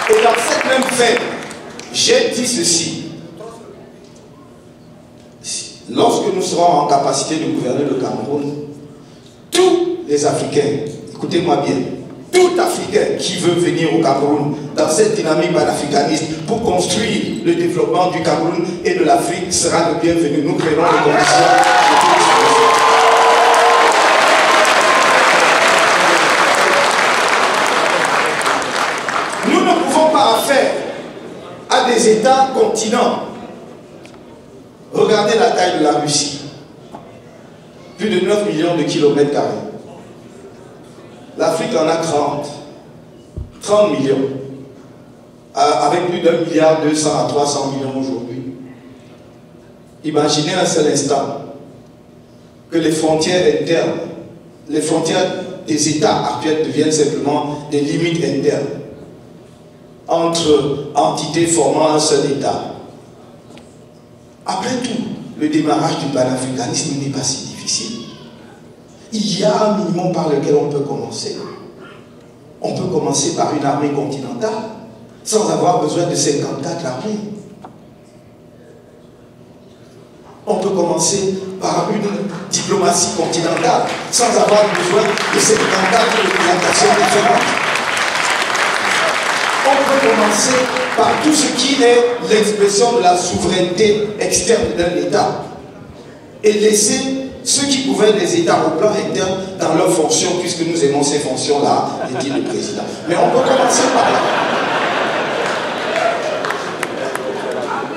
Et dans cette même veine, j'ai dit ceci. Lorsque nous serons en capacité de gouverner le Cameroun, tous les Africains, écoutez-moi bien, tout Africain qui veut venir au Cameroun dans cette dynamique panafricaniste pour construire le développement du Cameroun et de l'Afrique sera le bienvenu. Nous créerons les conditions de Nous ne pouvons pas affaire à des États continents. Regardez la taille de la Russie. Plus de 9 millions de kilomètres carrés. L'Afrique en a 30 millions, avec plus d'1,2 milliard à 300 millions aujourd'hui. Imaginez un seul instant que les frontières internes, les frontières des États actuels deviennent simplement des limites internes entre entités formant un seul État. Après tout, le démarrage du panafricanisme n'est pas si difficile. Il y a un minimum par lequel on peut commencer. On peut commencer par une armée continentale, sans avoir besoin de 54 armées. On peut commencer par une diplomatie continentale, sans avoir besoin de cette grande représentation différente. On peut commencer par tout ce qui est l'expression de la souveraineté externe d'un État et laisser ceux qui gouvernent les États au plan interne dans leurs fonctions, puisque nous aimons ces fonctions-là, dit le président. Mais on peut commencer par là.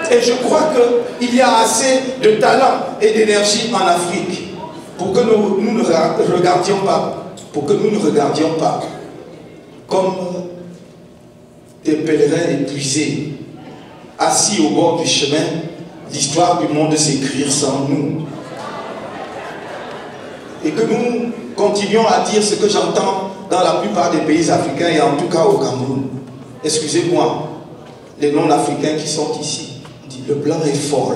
Et je crois qu'il y a assez de talent et d'énergie en Afrique pour que nous ne regardions pas, comme des pèlerins épuisés, assis au bord du chemin, l'histoire du monde s'écrire sans nous. Et que nous continuions à dire ce que j'entends dans la plupart des pays africains et en tout cas au Cameroun. Excusez-moi, les non-africains qui sont ici. Le blanc est fort.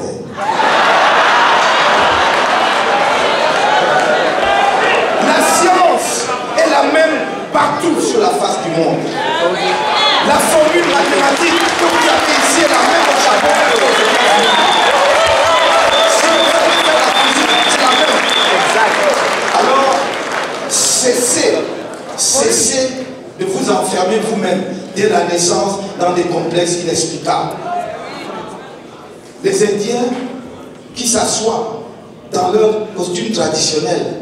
La science est la même partout sur la face du monde. La formule mathématique que vous avez ici est la même au Japon que aux États-Unis. Si vous avez fait la physique, c'est la même. Alors, cessez de vous enfermer vous-même dès la naissance dans des complexes inexplicables. Les Indiens qui s'assoient dans leur costume traditionnel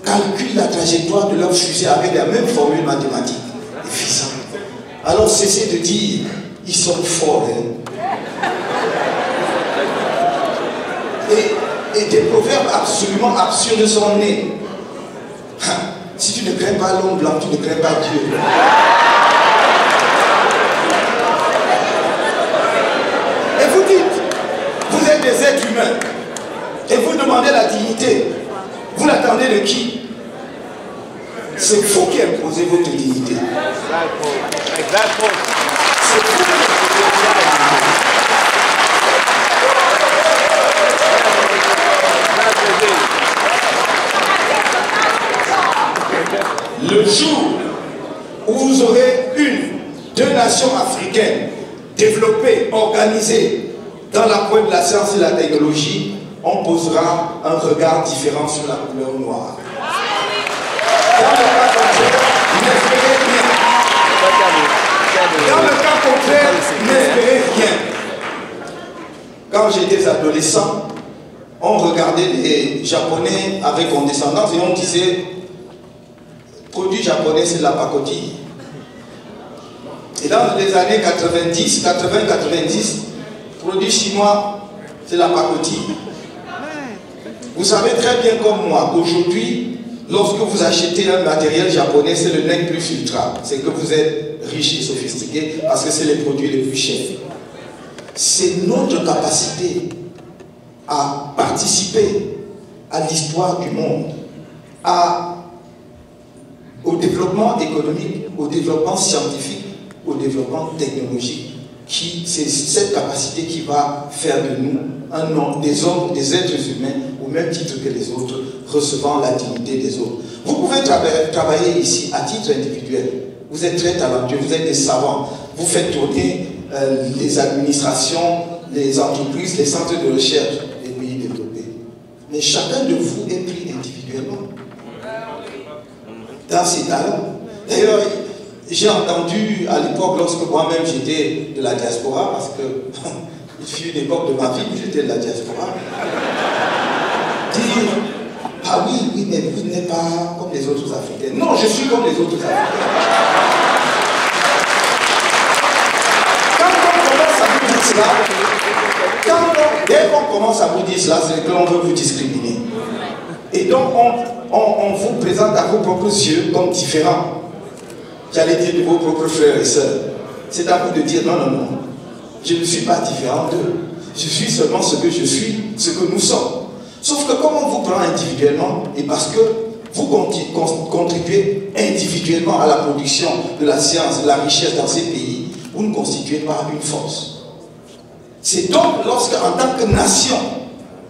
calculent la trajectoire de leur fusée avec la même formule mathématique. Alors cessez de dire, ils sont forts. Et des proverbes absolument absurdes sont nés. Si tu ne crains pas l'homme blanc, tu ne crains pas Dieu. Et vous dites, vous êtes des êtres humains et vous demandez la dignité. Vous l'attendez de qui? C'est vous qui imposez votre dignité. Exactement. C'est vous qui imposez votre dignité. Le jour où vous aurez deux nations africaines développées, organisées, dans la pointe de la science et la technologie, on posera un regard différent sur la couleur noire. Dans le cas contraire, n'espérez rien. Dans le cas contraire, n'espérez rien. Quand j'étais adolescent, on regardait les Japonais avec condescendance et on disait, produit japonais, c'est de la pacotille. Et dans les années 90, 80-90, produit chinois, c'est la pacotille. Vous savez très bien comme moi qu'aujourd'hui, lorsque vous achetez un matériel japonais, c'est le nec plus ultra. C'est que vous êtes riche et sophistiqué parce que c'est les produits les plus chers. C'est notre capacité à participer à l'histoire du monde, au développement économique, au développement scientifique, au développement technologique. C'est cette capacité qui va faire de nous des hommes, des êtres humains, au même titre que les autres, recevant la dignité des autres. Vous pouvez travailler ici à titre individuel. Vous êtes très talentueux, vous êtes des savants. Vous faites tourner les administrations, les entreprises, les centres de recherche des pays développés. Mais chacun de vous est pris individuellement dans ses talents. D'ailleurs, j'ai entendu à l'époque, lorsque moi-même j'étais de la diaspora, parce que il fut une époque de ma vie où j'étais de la diaspora, dire, ah oui, mais vous n'êtes pas comme les autres Africains. Non, je suis comme les autres Africains. Quand on commence à vous dire cela, dès qu'on commence à vous dire cela, c'est que l'on veut vous discriminer. Et donc on vous présente à vos propres yeux comme différents. J'allais dire de vos propres frères et sœurs. C'est à vous de dire non, non, non. Je ne suis pas différent d'eux. Je suis seulement ce que je suis, ce que nous sommes. Sauf que comme on vous prend individuellement, et parce que vous contribuez individuellement à la production de la science, de la richesse dans ces pays, vous ne constituez pas une force. C'est donc lorsque, en tant que nation,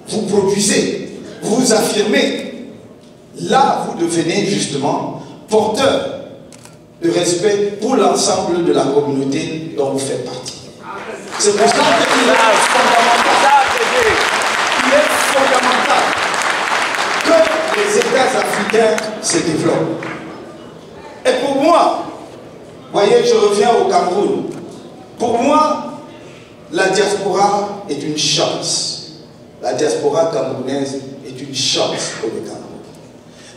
vous produisez, vous vous affirmez, là vous devenez justement porteur de respect pour l'ensemble de la communauté dont vous faites partie. C'est pour cela qu'il est fondamental les États africains se développent. Et pour moi, voyez, je reviens au Cameroun. Pour moi, la diaspora est une chance. La diaspora camerounaise est une chance pour le Cameroun.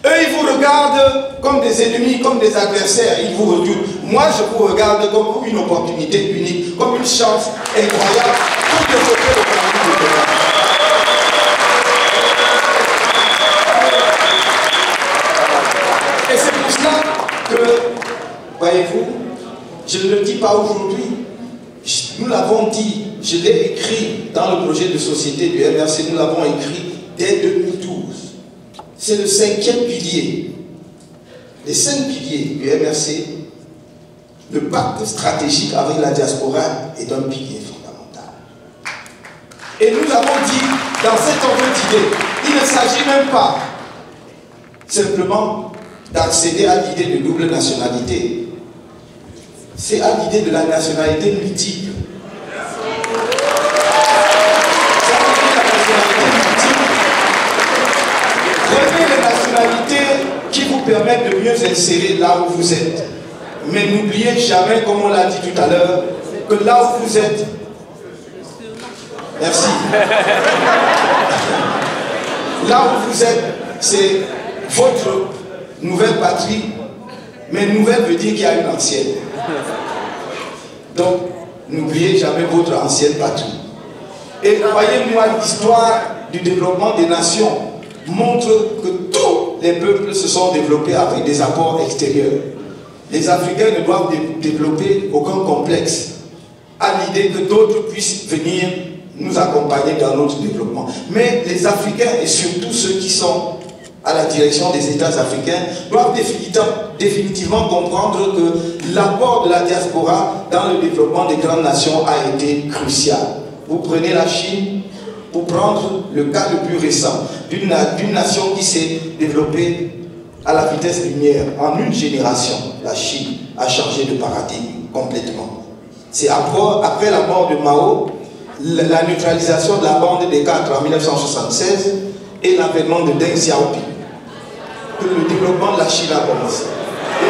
Eux, ils vous regardent comme des ennemis, comme des adversaires, ils vous redoutent. Moi, je vous regarde comme une opportunité unique, comme une chance incroyable pour développer le Cameroun. Et c'est pour cela que, voyez-vous, je ne le dis pas aujourd'hui, nous l'avons dit, je l'ai écrit dans le projet de société du MRC, nous l'avons écrit dès 2012. C'est le 5e pilier. Les 5 piliers du MRC, le pacte stratégique avec la diaspora est un pilier fondamental. Et nous avons dit, dans cet ordre d'idée, il ne s'agit même pas simplement d'accéder à l'idée de double nationalité. C'est à l'idée de la nationalité multiple. Prenez les nationalités qui vous permettent de mieux insérer là où vous êtes. Mais n'oubliez jamais, comme on l'a dit tout à l'heure, que là où vous êtes... Merci. Là où vous êtes, c'est votre nouvelle patrie. Mais nouvelle veut dire qu'il y a une ancienne. Donc, n'oubliez jamais votre ancienne patrie. Et croyez-moi, l'histoire du développement des nations montre que tous les peuples se sont développés avec des apports extérieurs. Les Africains ne doivent développer aucun complexe à l'idée que d'autres puissent venir nous accompagner dans notre développement. Mais les Africains, et surtout ceux qui sont à la direction des États africains, doivent définitivement comprendre que l'apport de la diaspora dans le développement des grandes nations a été crucial. Vous prenez la Chine, pour prendre le cas le plus récent d'une nation qui s'est développée à la vitesse lumière. En une génération, la Chine a changé de paradigme complètement. C'est après la mort de Mao, la neutralisation de la bande des quatre en 1976 et l'avènement de Deng Xiaoping que le développement de la Chine a commencé. Et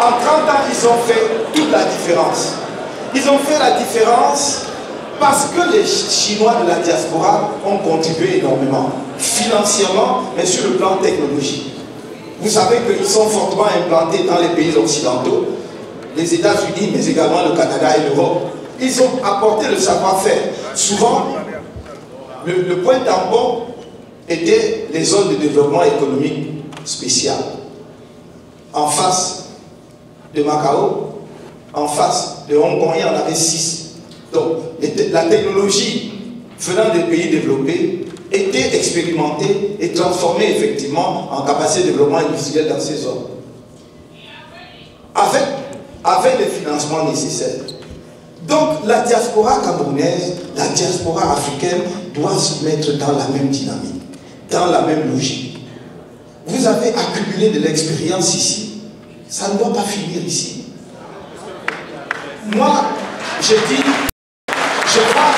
en 30 ans, ils ont fait toute la différence. Ils ont fait la différence parce que les Chinois de la diaspora ont contribué énormément, financièrement, mais sur le plan technologique. Vous savez qu'ils sont fortement implantés dans les pays occidentaux, les États-Unis, mais également le Canada et l'Europe. Ils ont apporté le savoir-faire. Souvent, le point tampon était les zones de développement économique spécial. En face de Macao, en face de Hong Kong, il y en avait 6. Donc, la technologie venant des pays développés était expérimentée et transformée effectivement en capacité de développement industriel dans ces zones. Avec les financements nécessaires. Donc, la diaspora camerounaise, la diaspora africaine doit se mettre dans la même dynamique, dans la même logique. Vous avez accumulé de l'expérience ici. Ça ne doit pas finir ici. Moi, je dis, je crois,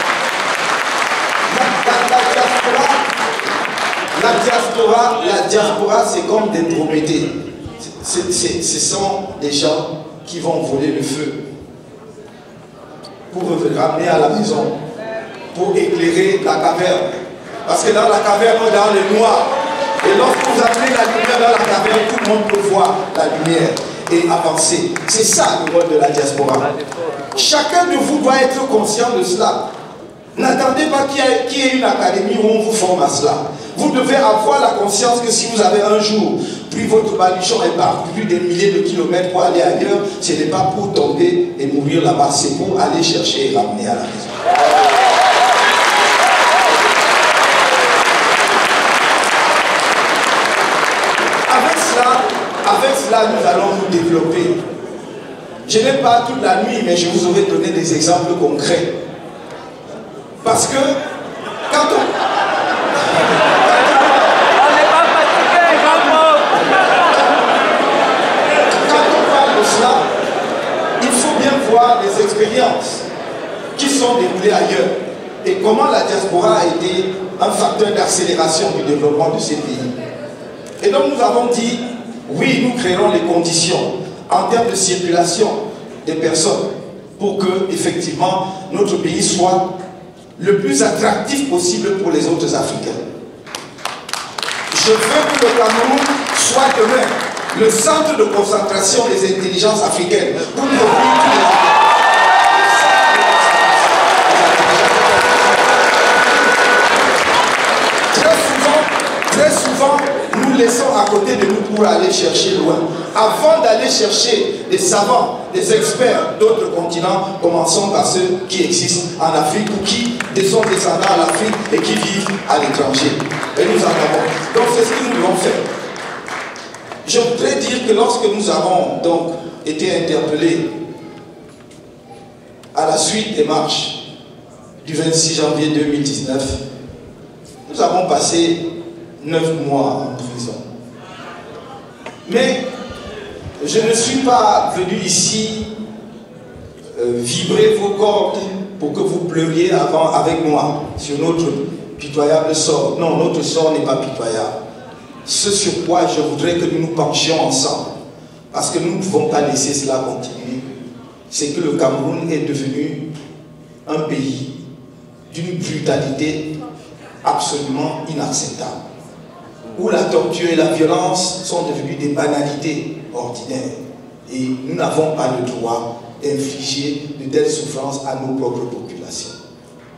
la diaspora, c'est comme des Prométhées. Ce sont des gens qui vont voler le feu pour ramener à la maison, pour éclairer la caverne. Parce que dans la caverne, dans le noir, et lorsque vous amenez la lumière dans la caverne, tout le monde peut voir la lumière et avancer. C'est ça le rôle de la diaspora. Chacun de vous doit être conscient de cela. N'attendez pas qu'il y ait une académie où on vous forme à cela. Vous devez avoir la conscience que si vous avez un jour pris votre baluchon et parcouru des milliers de kilomètres pour aller ailleurs, ce n'est pas pour tomber et mourir là-bas, c'est pour aller chercher et ramener à la maison. Avec cela, nous allons nous développer. Je n'ai pas toute la nuit, mais je vous aurais donné des exemples concrets. Parce que, quand on... d'accélération du développement de ces pays. Et donc nous avons dit, oui, nous créerons les conditions en termes de circulation des personnes pour que, effectivement, notre pays soit le plus attractif possible pour les autres Africains. Je veux que le Cameroun soit demain le centre de concentration des intelligences africaines pour nous offrir tous les Africains. Très souvent, nous laissons à côté de nous pour aller chercher loin. Avant d'aller chercher des savants, des experts d'autres continents, commençons par ceux qui existent en Afrique ou qui sont descendants en Afrique et qui vivent à l'étranger. Et nous en avons. Donc c'est ce que nous devons faire. Je voudrais dire que lorsque nous avons donc été interpellés à la suite des marches du 26 janvier 2019, nous avons passé 9 mois en prison. Mais je ne suis pas venu ici vibrer vos cordes pour que vous pleuriez avec moi sur notre pitoyable sort. Non, notre sort n'est pas pitoyable. Ce sur quoi je voudrais que nous nous penchions ensemble, parce que nous ne pouvons pas laisser cela continuer, c'est que le Cameroun est devenu un pays d'une brutalité absolument inacceptable, où la torture et la violence sont devenues des banalités ordinaires. Et nous n'avons pas le droit d'infliger de telles souffrances à nos propres populations.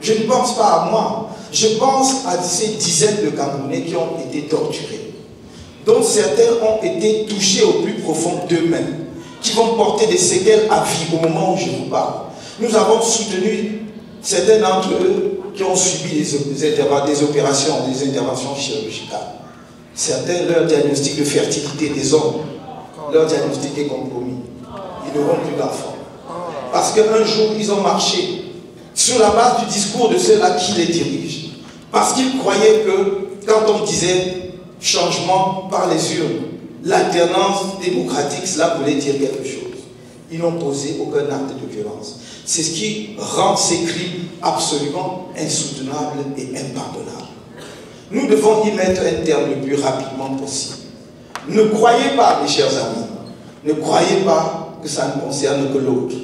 Je ne pense pas à moi, je pense à ces dizaines de Camerounais qui ont été torturés, dont certains ont été touchés au plus profond d'eux-mêmes, qui vont porter des séquelles à vie au moment où je vous parle. Nous avons soutenu certains d'entre eux qui ont subi des opérations, des interventions chirurgicales. Certains, leur diagnostic de fertilité des hommes, leur diagnostic est compromis. Ils n'auront plus d'enfants. Parce qu'un jour, ils ont marché sur la base du discours de ceux-là qui les dirigent. Parce qu'ils croyaient que, quand on disait changement par les urnes, l'alternance démocratique, cela voulait dire quelque chose. Ils n'ont posé aucun acte de violence. C'est ce qui rend ces crimes absolument insoutenables et impardonnables. Nous devons y mettre un terme le plus rapidement possible. Ne croyez pas, mes chers amis, ne croyez pas que ça ne concerne que l'autre.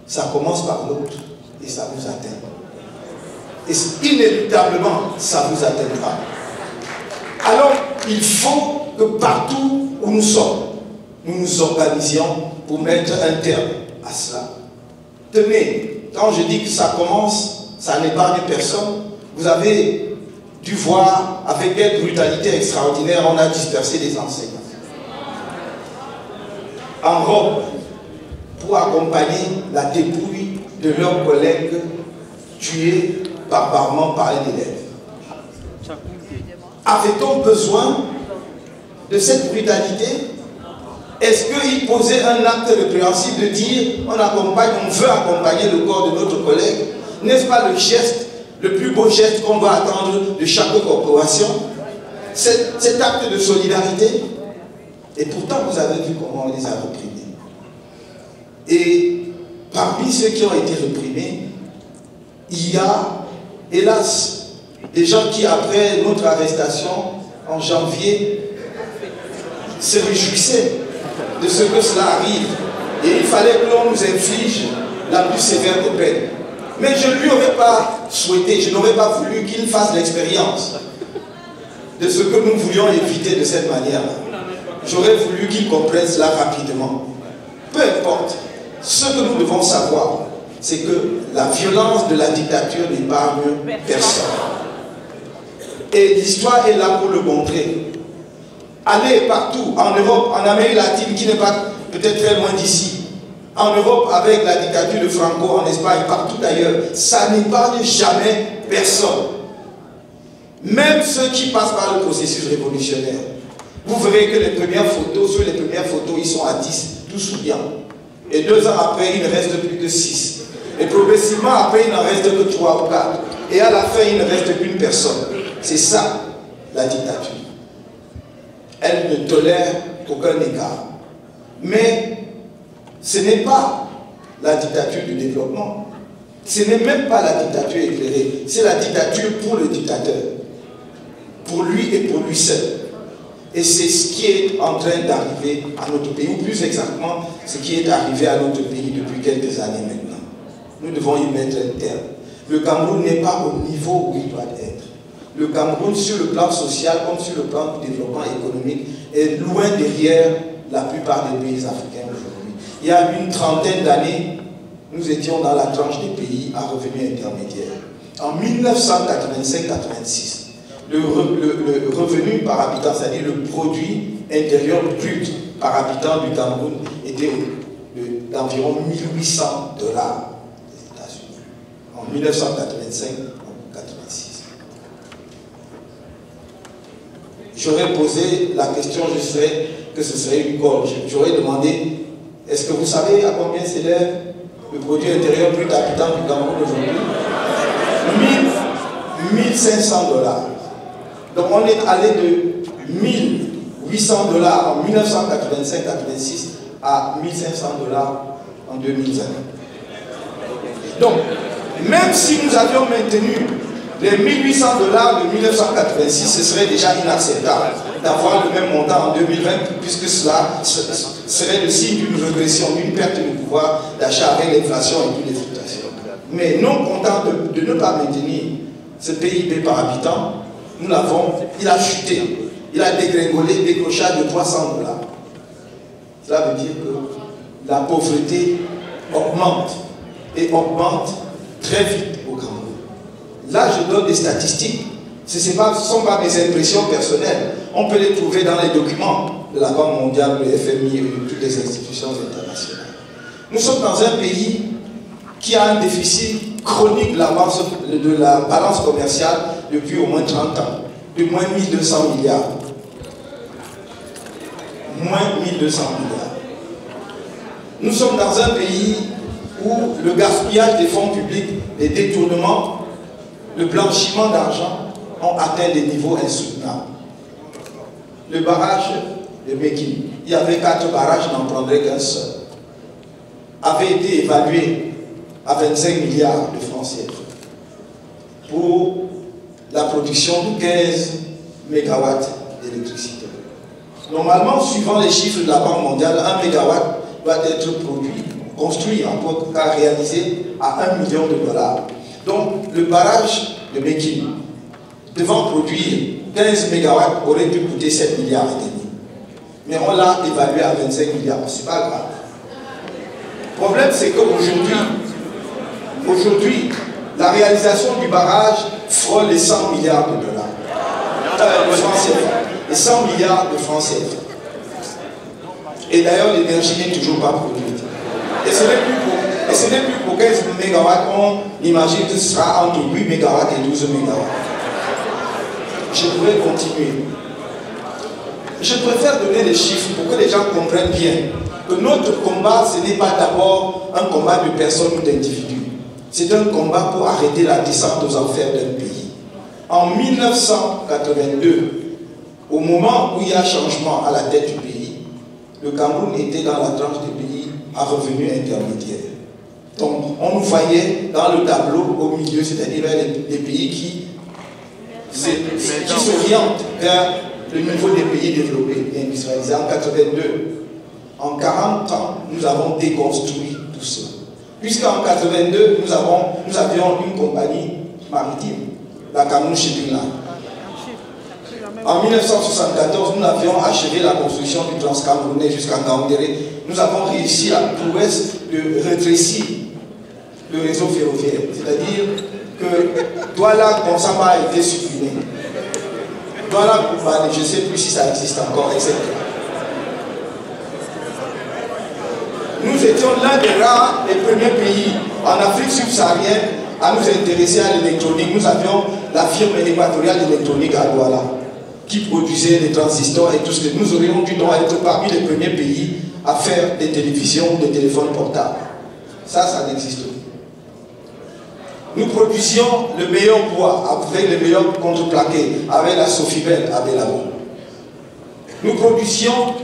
Ça commence par l'autre et ça vous atteint. Et inéluctablement, ça vous atteindra. Alors, il faut que partout où nous sommes, nous nous organisions pour mettre un terme à cela. Tenez, quand je dis que ça commence, ça n'épargne personne. Vous avez dû voir avec quelle brutalité extraordinaire on a dispersé les enseignants. En robe, pour accompagner la dépouille de leurs collègues tués barbairement par les élèves. Avait-on besoin de cette brutalité? Est-ce qu'il posait un acte répréhensible de dire on veut accompagner le corps de notre collègue? N'est-ce pas le geste, le plus beau geste qu'on doit attendre de chaque corporation? Cet acte de solidarité? Et pourtant, vous avez vu comment on les a réprimés. Et parmi ceux qui ont été réprimés, il y a, hélas, des gens qui, après notre arrestation en janvier, se réjouissaient de ce que cela arrive. Et il fallait que l'on nous inflige la plus sévère des peines. Mais je ne lui aurais pas souhaité, je n'aurais pas voulu qu'il fasse l'expérience de ce que nous voulions éviter de cette manière-là. J'aurais voulu qu'il comprenne cela rapidement. Peu importe, ce que nous devons savoir, c'est que la violence de la dictature n'épargne personne. Et l'histoire est là pour le montrer. Allez partout, en Europe, en Amérique latine, qui n'est pas peut-être très loin d'ici, en Europe, avec la dictature de Franco, en Espagne, partout ailleurs, ça n'épargne jamais personne. Même ceux qui passent par le processus révolutionnaire. Vous verrez que les premières photos, sur les premières photos, ils sont à 10, tout souriant. Et 2 ans après, il ne reste plus que 6. Et progressivement, après, il n'en reste que 3 ou 4. Et à la fin, il ne reste qu'une personne. C'est ça, la dictature. Elle ne tolère aucun écart. Mais ce n'est pas la dictature du développement. Ce n'est même pas la dictature éclairée. C'est la dictature pour le dictateur. pour lui et pour lui seul. Et c'est ce qui est en train d'arriver à notre pays, ou plus exactement, ce qui est arrivé à notre pays depuis quelques années maintenant. Nous devons y mettre un terme. Le Cameroun n'est pas au niveau où il doit être. Le Cameroun, sur le plan social comme sur le plan du développement économique, est loin derrière la plupart des pays africains aujourd'hui. Il y a une trentaine d'années, nous étions dans la tranche des pays à revenus intermédiaires. En 1985-86, le revenu par habitant, c'est-à-dire le produit intérieur brut par habitant du Cameroun, était d'environ 1800 $ des États-Unis. En 1985-86. J'aurais posé la question, je sais que ce serait une colle. J'aurais demandé, est-ce que vous savez à combien s'élève le produit intérieur brut habitant du Cameroun aujourd'hui? 1500 $. Donc on est allé de 1800 $ en 1985-86 à 1500 $ en 2020. Donc, même si nous avions maintenu les 1800 $ de 1986, ce serait déjà inacceptable d'avoir le même montant en 2020, puisque cela serait le signe d'une régression, d'une perte de pouvoir d'achat avec l'inflation et toutes les fluctuations. Mais non content de ne pas maintenir ce PIB par habitant, nous l'avons, il a chuté, il a dégringolé, décrochage de 300 $. Cela veut dire que la pauvreté augmente et augmente très vite au Cameroun. Là, je donne des statistiques. Ce ne sont pas mes impressions personnelles. On peut les trouver dans les documents de la Banque mondiale, le FMI et de toutes les institutions internationales. Nous sommes dans un pays qui a un déficit chronique de la balance commerciale depuis au moins 30 ans, de moins 1200 milliards. Moins 1200 milliards. Nous sommes dans un pays où le gaspillage des fonds publics, les détournements, le blanchiment d'argent ont atteint des niveaux insoutenables. Le barrage de Mékin, il y avait 4 barrages, n'en prendrait qu'un seul, avait été évalué à 25 milliards de francs CFA pour la production de 15 mégawatts d'électricité. Normalement, suivant les chiffres de la Banque mondiale, 1 mégawatt doit être construit, en tout cas réalisé à 1 million de $. Donc, le barrage de Mékin, devant produire 15 mégawatts, aurait dû coûter 7 milliards et demi. Mais on l'a évalué à 25 milliards. C'est pas grave. Le problème, c'est qu'aujourd'hui, la réalisation du barrage frôle les 100 milliards de $. De francs CFA. Les 100 milliards de francs CFA. Et d'ailleurs, l'énergie n'est toujours pas produite. Et ce n'est plus pour 15 mégawatts, on imagine que ce sera entre 8 mégawatts et 12 mégawatts. Je pourrais continuer. Je préfère donner les chiffres pour que les gens comprennent bien que notre combat, ce n'est pas d'abord un combat de personnes ou d'individus. C'est un combat pour arrêter la descente aux enfers d'un pays. En 1982, au moment où il y a changement à la tête du pays, le Cameroun était dans la tranche des pays à revenus intermédiaires. Donc, on nous voyait dans le tableau au milieu, c'est-à-dire les pays qui s'orientent vers le niveau des pays développés et industrialisés. En 82, en 40 ans, nous avons déconstruit tout ça. Puisqu'en 82, nous avions une compagnie maritime, la Cameroun Shipping Line. En 1974, nous avions achevé la construction du Transcamerounais jusqu'à Ngaoundéré. Nous avons réussi la prouesse de rétrécir le réseau ferroviaire. C'est-à-dire que Douala-Konsamba a été supprimé. Douala-Koubane, je ne sais plus si ça existe encore, etc. Nous étions l'un des rares et premiers pays en Afrique subsaharienne à nous intéresser à l'électronique. Nous avions la firme équatoriale d'électronique à Douala, qui produisait des transistors et tout ce que nous aurions dû donc être parmi les premiers pays à faire des télévisions ou des téléphones portables. Ça n'existe pas. Nous produisions le meilleur bois avec les meilleurs contreplaqués, avec la Sofibel à Belamo. Nous produisions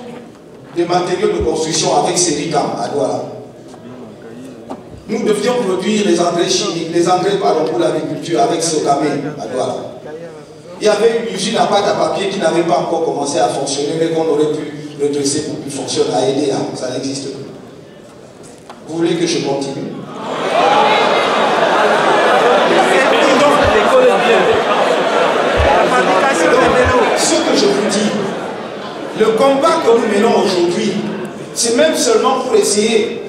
des matériaux de construction avec Sericam à Douala. Nous devions produire les engrais chimiques, les engrais pour l'agriculture avec Sokame à Douala. Il y avait une usine à pâte à papier qui n'avait pas encore commencé à fonctionner, mais qu'on aurait pu redresser pour qu'il fonctionne à aider. Ça n'existe plus. Vous voulez que je continue? Ce que je vous dis, le combat que nous menons aujourd'hui, c'est même seulement pour essayer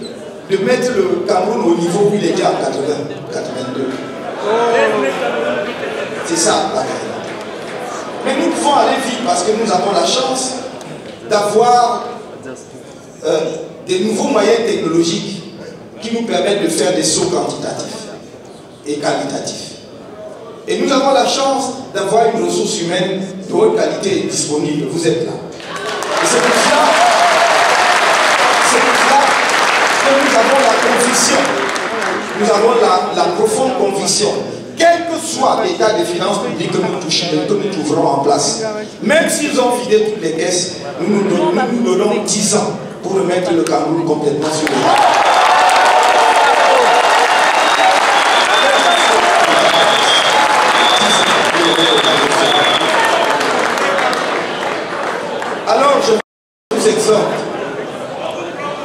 de mettre le Cameroun au niveau où il était en 82. C'est ça la réalité. Mais nous pouvons aller vite parce que nous avons la chance d'avoir des nouveaux moyens technologiques qui nous permettent de faire des sauts quantitatifs et qualitatifs. Et nous avons la chance d'avoir une ressource humaine de haute qualité disponible. Vous êtes là. Et c'est pour cela que nous avons la conviction, nous avons la profonde conviction, quel que soit l'état des finances publiques que nous trouverons en place, même s'ils ont vidé toutes les caisses, nous donnons 10 ans pour remettre le Cameroun complètement sur les rails. Alors je vous exhorte,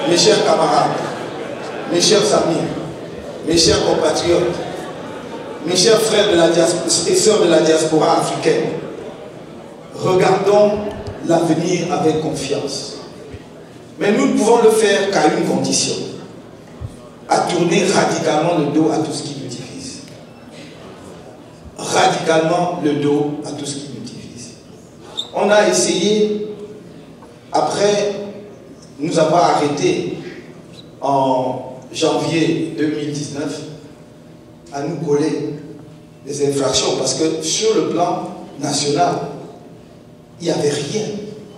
mes chers camarades, mes chers amis, mes chers compatriotes, mes chers frères et sœurs de la diaspora africaine, regardons l'avenir avec confiance. Mais nous ne pouvons le faire qu'à une condition, à tourner radicalement le dos à tout ce qui nous divise. Radicalement le dos à tout ce qui nous divise. On a essayé, après nous avoir arrêtés en janvier 2019, à nous coller des infractions, parce que sur le plan national, il n'y avait rien.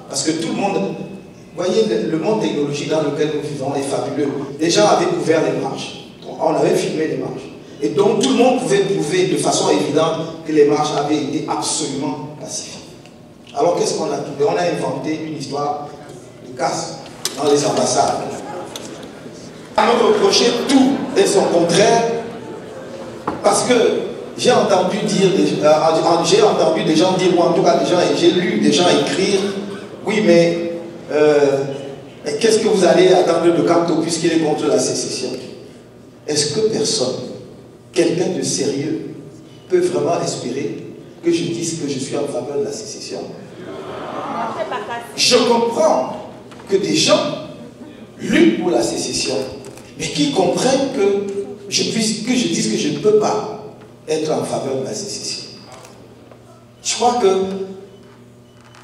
Parce que tout le monde, vous voyez, le monde technologique dans lequel nous vivons est fabuleux. Les gens avaient couvert les marches. On avait filmé les marches. Et donc tout le monde pouvait prouver de façon évidente que les marches avaient été absolument pacifiques. Alors qu'est-ce qu'on a trouvé? On a inventé une histoire de casse dans les ambassades. On nous reprochait tout et son contraire, parce que j'ai entendu dire, j'ai entendu des gens dire, ou en tout cas j'ai lu des gens écrire, oui mais qu'est-ce que vous allez attendre de Camto puisqu'il est contre la sécession? Est-ce que personne, quelqu'un de sérieux, peut vraiment espérer que je dise que je suis en faveur de la sécession? Je comprends que des gens luttent pour la sécession, mais qui comprennent que je dise que je ne peux pas être en faveur de la sécession. Je crois que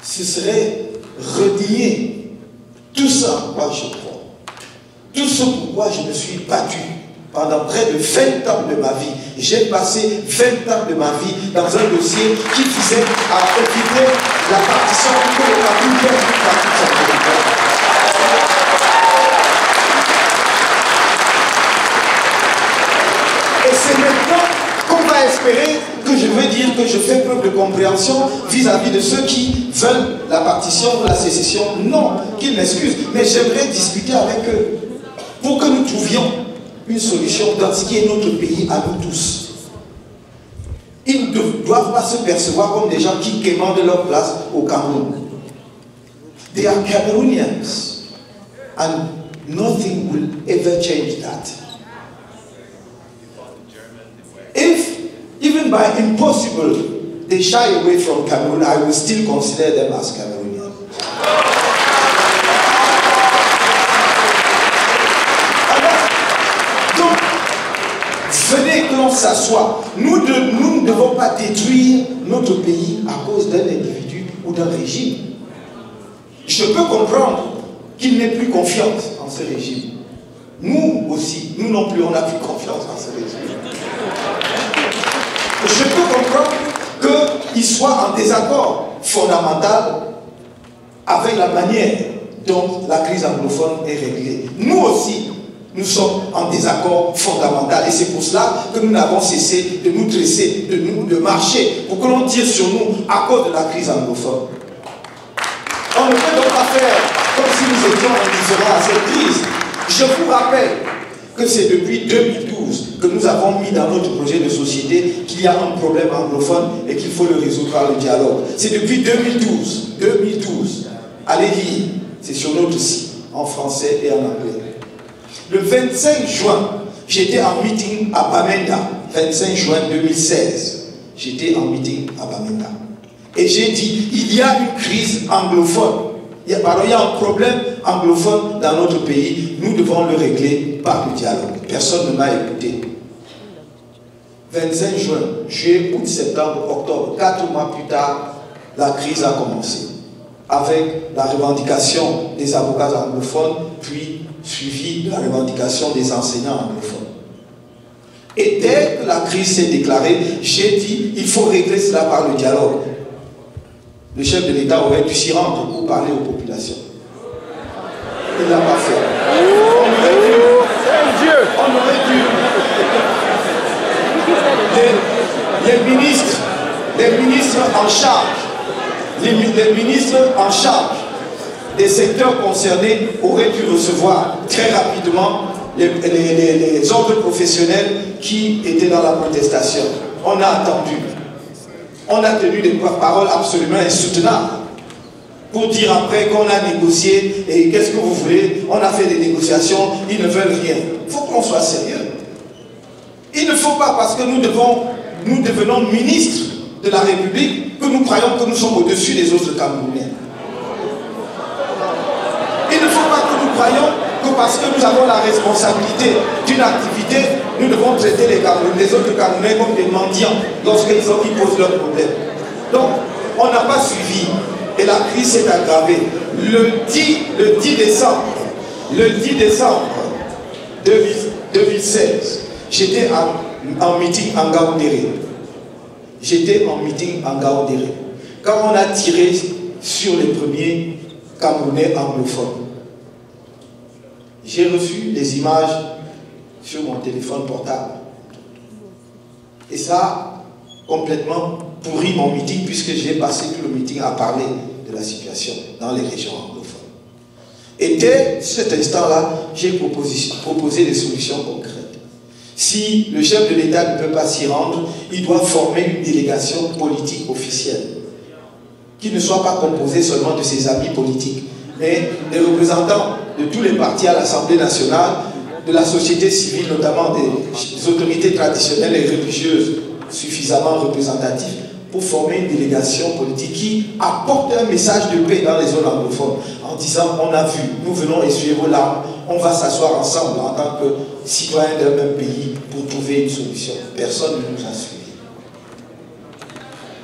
ce serait renier tout ça en quoi je crois, tout ce pourquoi je me suis battu pendant près de 20 ans de ma vie. J'ai passé 20 ans de ma vie dans un dossier qui visait à éviter la partition que le Cameroun perd toute partie de son territoire. Et c'est maintenant qu'on va espérer que je veux dire que je fais preuve de compréhension vis-à-vis de ceux qui veulent la partition ou la sécession. Non, qu'ils m'excusent, mais j'aimerais discuter avec eux pour que nous trouvions une solution dans ce qui est notre pays à nous tous. Ils ne doivent pas se percevoir comme des gens qui quémandent leur place au Cameroun. They are Cameroonians and nothing will ever change that. If, even by impossible, they shy away from Cameroon, I will still consider them as Cameroonians. Alors, donc, venez que l'on s'assoie. Nous ne devons pas détruire notre pays à cause d'un individu ou d'un régime. Je peux comprendre qu'il n'ait plus confiance en ce régime. Nous aussi, nous non plus, on n'a plus confiance en ce régime. Je peux comprendre qu'il soit en désaccord fondamental avec la manière dont la crise anglophone est réglée. Nous aussi, nous sommes en désaccord fondamental. Et c'est pour cela que nous n'avons cessé de nous dresser, de marcher, pour que l'on tire sur nous à cause de la crise anglophone. On ne peut donc pas faire comme si nous étions indifférents à cette crise. Je vous rappelle que c'est depuis 2012 que nous avons mis dans notre projet de société qu'il y a un problème anglophone et qu'il faut le résoudre par le dialogue. C'est depuis 2012. 2012. Allez lire. C'est sur notre site, en français et en anglais. Le 25 juin, j'étais en meeting à Bamenda. 25 juin 2016. J'étais en meeting à Bamenda. Et j'ai dit, il y a une crise anglophone. Il y a un problème anglophone dans notre pays. Nous devons le régler par le dialogue. Personne ne m'a écouté. 25 juin, juillet, août, septembre, octobre, 4 mois plus tard, la crise a commencé. Avec la revendication des avocats anglophones, puis suivi de la revendication des enseignants anglophones. Et dès que la crise s'est déclarée, j'ai dit, il faut régler cela par le dialogue. Le chef de l'État aurait dû s'y rendre pour parler aux populations. Il ne l'a pas fait. On aurait dû. Les ministres en charge, les ministres en charge des secteurs concernés auraient dû recevoir très rapidement les ordres professionnels qui étaient dans la protestation. On a attendu. On a tenu des paroles absolument insoutenables pour dire après qu'on a négocié et qu'est-ce que vous voulez, on a fait des négociations, ils ne veulent rien. Il faut qu'on soit sérieux. Il ne faut pas parce que nous devenons ministres de la République que nous croyons que nous sommes au-dessus des autres Camerounais. Il ne faut pas que nous croyons que parce que nous avons la responsabilité d'une activité, nous devons traiter les autres Camerounais comme des mendiants lorsqu'ils posent leurs problèmes. Donc, on n'a pas suivi et la crise s'est aggravée. Le 10 décembre 2016, j'étais en meeting en Gaoundéré. J'étais en meeting en Gaoundéré. Quand on a tiré sur les premiers Camerounais anglophones, j'ai reçu les images sur mon téléphone portable. Et ça a complètement pourri mon meeting puisque j'ai passé tout le meeting à parler de la situation dans les régions anglophones. Et dès cet instant-là, j'ai proposé des solutions concrètes. Si le chef de l'État ne peut pas s'y rendre, il doit former une délégation politique officielle qui ne soit pas composée seulement de ses amis politiques, mais des représentants de tous les partis à l'Assemblée nationale, de la société civile, notamment des autorités traditionnelles et religieuses suffisamment représentatives, pour former une délégation politique qui apporte un message de paix dans les zones anglophones, en disant, on a vu, nous venons essuyer vos larmes, on va s'asseoir ensemble en tant que citoyens d'un même pays pour trouver une solution. Personne ne nous a suivis.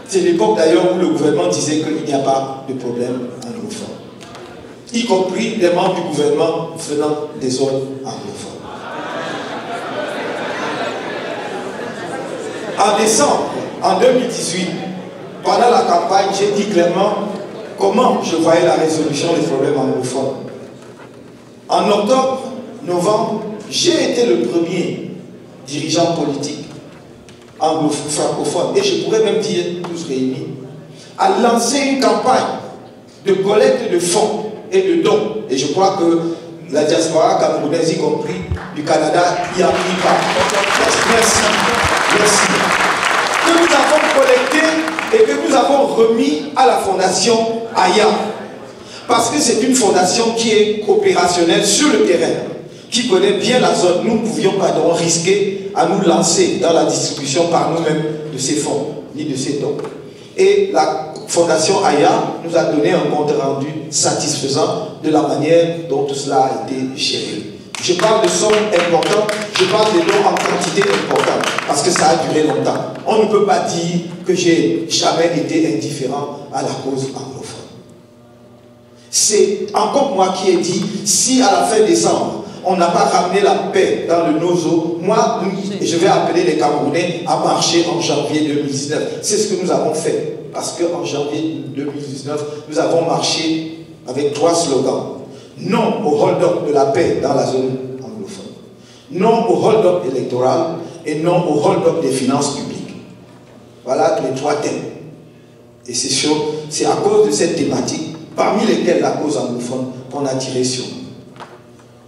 C'est l'époque d'ailleurs où le gouvernement disait qu'il n'y a pas de problème anglophone, y compris des membres du gouvernement venant des zones anglophones. En décembre, en 2018, pendant la campagne, j'ai dit clairement comment je voyais la résolution des problèmes anglophones. En octobre, novembre, j'ai été le premier dirigeant politique francophone, et je pourrais même dire tous réunis, à lancer une campagne de collecte de fonds et de dons. Et je crois que la diaspora camerounaise, y compris du Canada, y a pris part. Merci. Merci. Que nous avons collecté et que nous avons remis à la fondation Aya. Parce que c'est une fondation qui est opérationnelle sur le terrain, qui connaît bien la zone. Nous ne pouvions pas donc risquer à nous lancer dans la distribution par nous-mêmes de ces fonds, ni de ces dons. Et la fondation Aya nous a donné un compte rendu satisfaisant de la manière dont tout cela a été géré. Je parle de sommes importantes, je parle de dons en quantité importante, parce que ça a duré longtemps. On ne peut pas dire que j'ai jamais été indifférent à la cause anglophone. C'est encore moi qui ai dit, si à la fin décembre, on n'a pas ramené la paix dans le Nozo, moi, je vais appeler les Camerounais à marcher en janvier 2019. C'est ce que nous avons fait, parce qu'en janvier 2019, nous avons marché avec 3 slogans. Non au hold-up de la paix dans la zone anglophone. Non au hold-up électoral et non au hold-up des finances publiques. Voilà les 3 thèmes. Et c'est à cause de cette thématique, parmi lesquelles la cause anglophone, qu'on a tiré sur nous.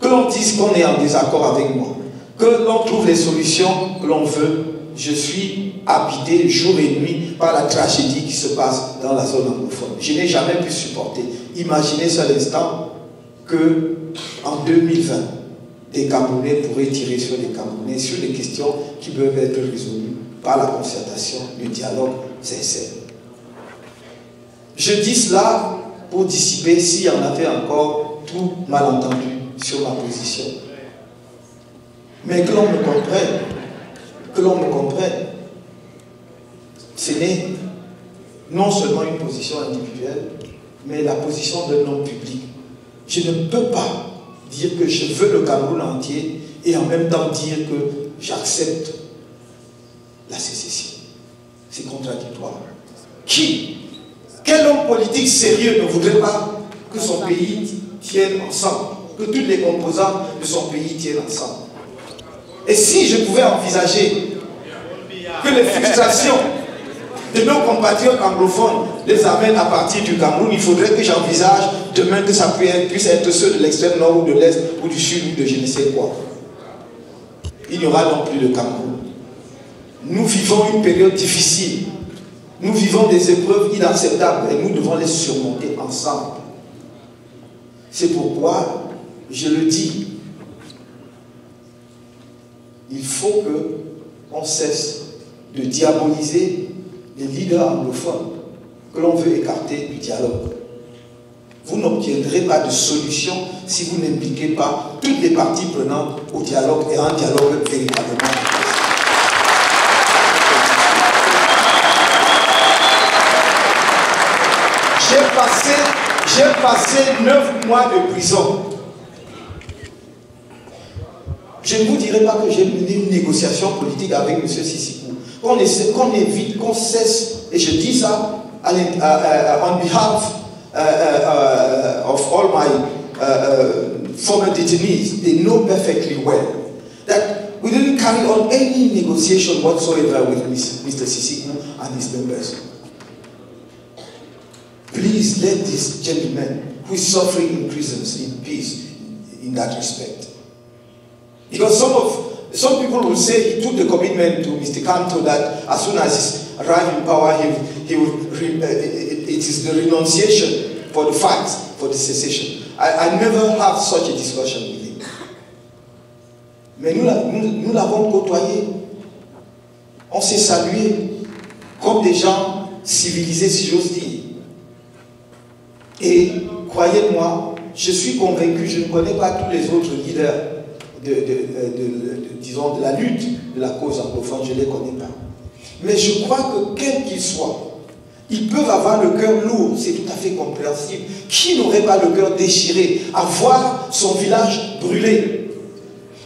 Que l'on dise qu'on est en désaccord avec moi, que l'on trouve les solutions que l'on veut. Je suis habité jour et nuit par la tragédie qui se passe dans la zone anglophone. Je n'ai jamais pu supporter. Imaginez seul instant que en 2020, des Camerounais pourraient tirer sur les Camerounais sur des questions qui peuvent être résolues par la concertation, le dialogue sincère. Je dis cela pour dissiper s'il y en avait encore tout malentendu sur ma position. Mais que l'on me comprenne, ce n'est non seulement une position individuelle, mais la position d'un homme public. Je ne peux pas dire que je veux le Cameroun entier et en même temps dire que j'accepte la sécession. C'est contradictoire. Quel homme politique sérieux ne voudrait pas que son pays tienne ensemble, que tous les composants de son pays tiennent ensemble? Et si je pouvais envisager que les frustrations de nos compatriotes anglophones les amènent à partir du Cameroun, il faudrait que j'envisage demain que ça puisse être ceux de l'extrême nord ou de l'est ou du sud ou de je ne sais quoi. Il n'y aura donc plus de Cameroun. Nous vivons une période difficile. Nous vivons des épreuves inacceptables et nous devons les surmonter ensemble. C'est pourquoi je le dis. Il faut qu'on cesse de diaboliser les leaders anglophones que l'on veut écarter du dialogue. Vous n'obtiendrez pas de solution si vous n'impliquez pas toutes les parties prenantes au dialogue et un dialogue véritablement. J'ai passé 9 mois de prison. Je ne vous dirai pas que j'ai mené une négociation politique avec M. Sissikou. Qu'on évite, qu'on cesse, et je dis ça on behalf of all my former detainees. They know perfectly well that we didn't carry on any negotiation whatsoever with Mr. Sissikou and his members. Please let this gentleman who is suffering in prisons in peace in that respect. Because some people will say he took the commitment to Mr. Kanto that as soon as he arrived in power, it is the renunciation for the fight, for the cessation. I never had such a discussion with him. Mais nous l'avons côtoyé. On s'est salué comme des gens civilisés, si j'ose dire. Et croyez-moi, je suis convaincu, je ne connais pas tous les autres leaders disons, de la lutte de la cause anglophone, je ne les connais pas. Mais je crois que quels qu'ils soient, ils peuvent avoir le cœur lourd, c'est tout à fait compréhensible. Qui n'aurait pas le cœur déchiré à voir son village brûlé,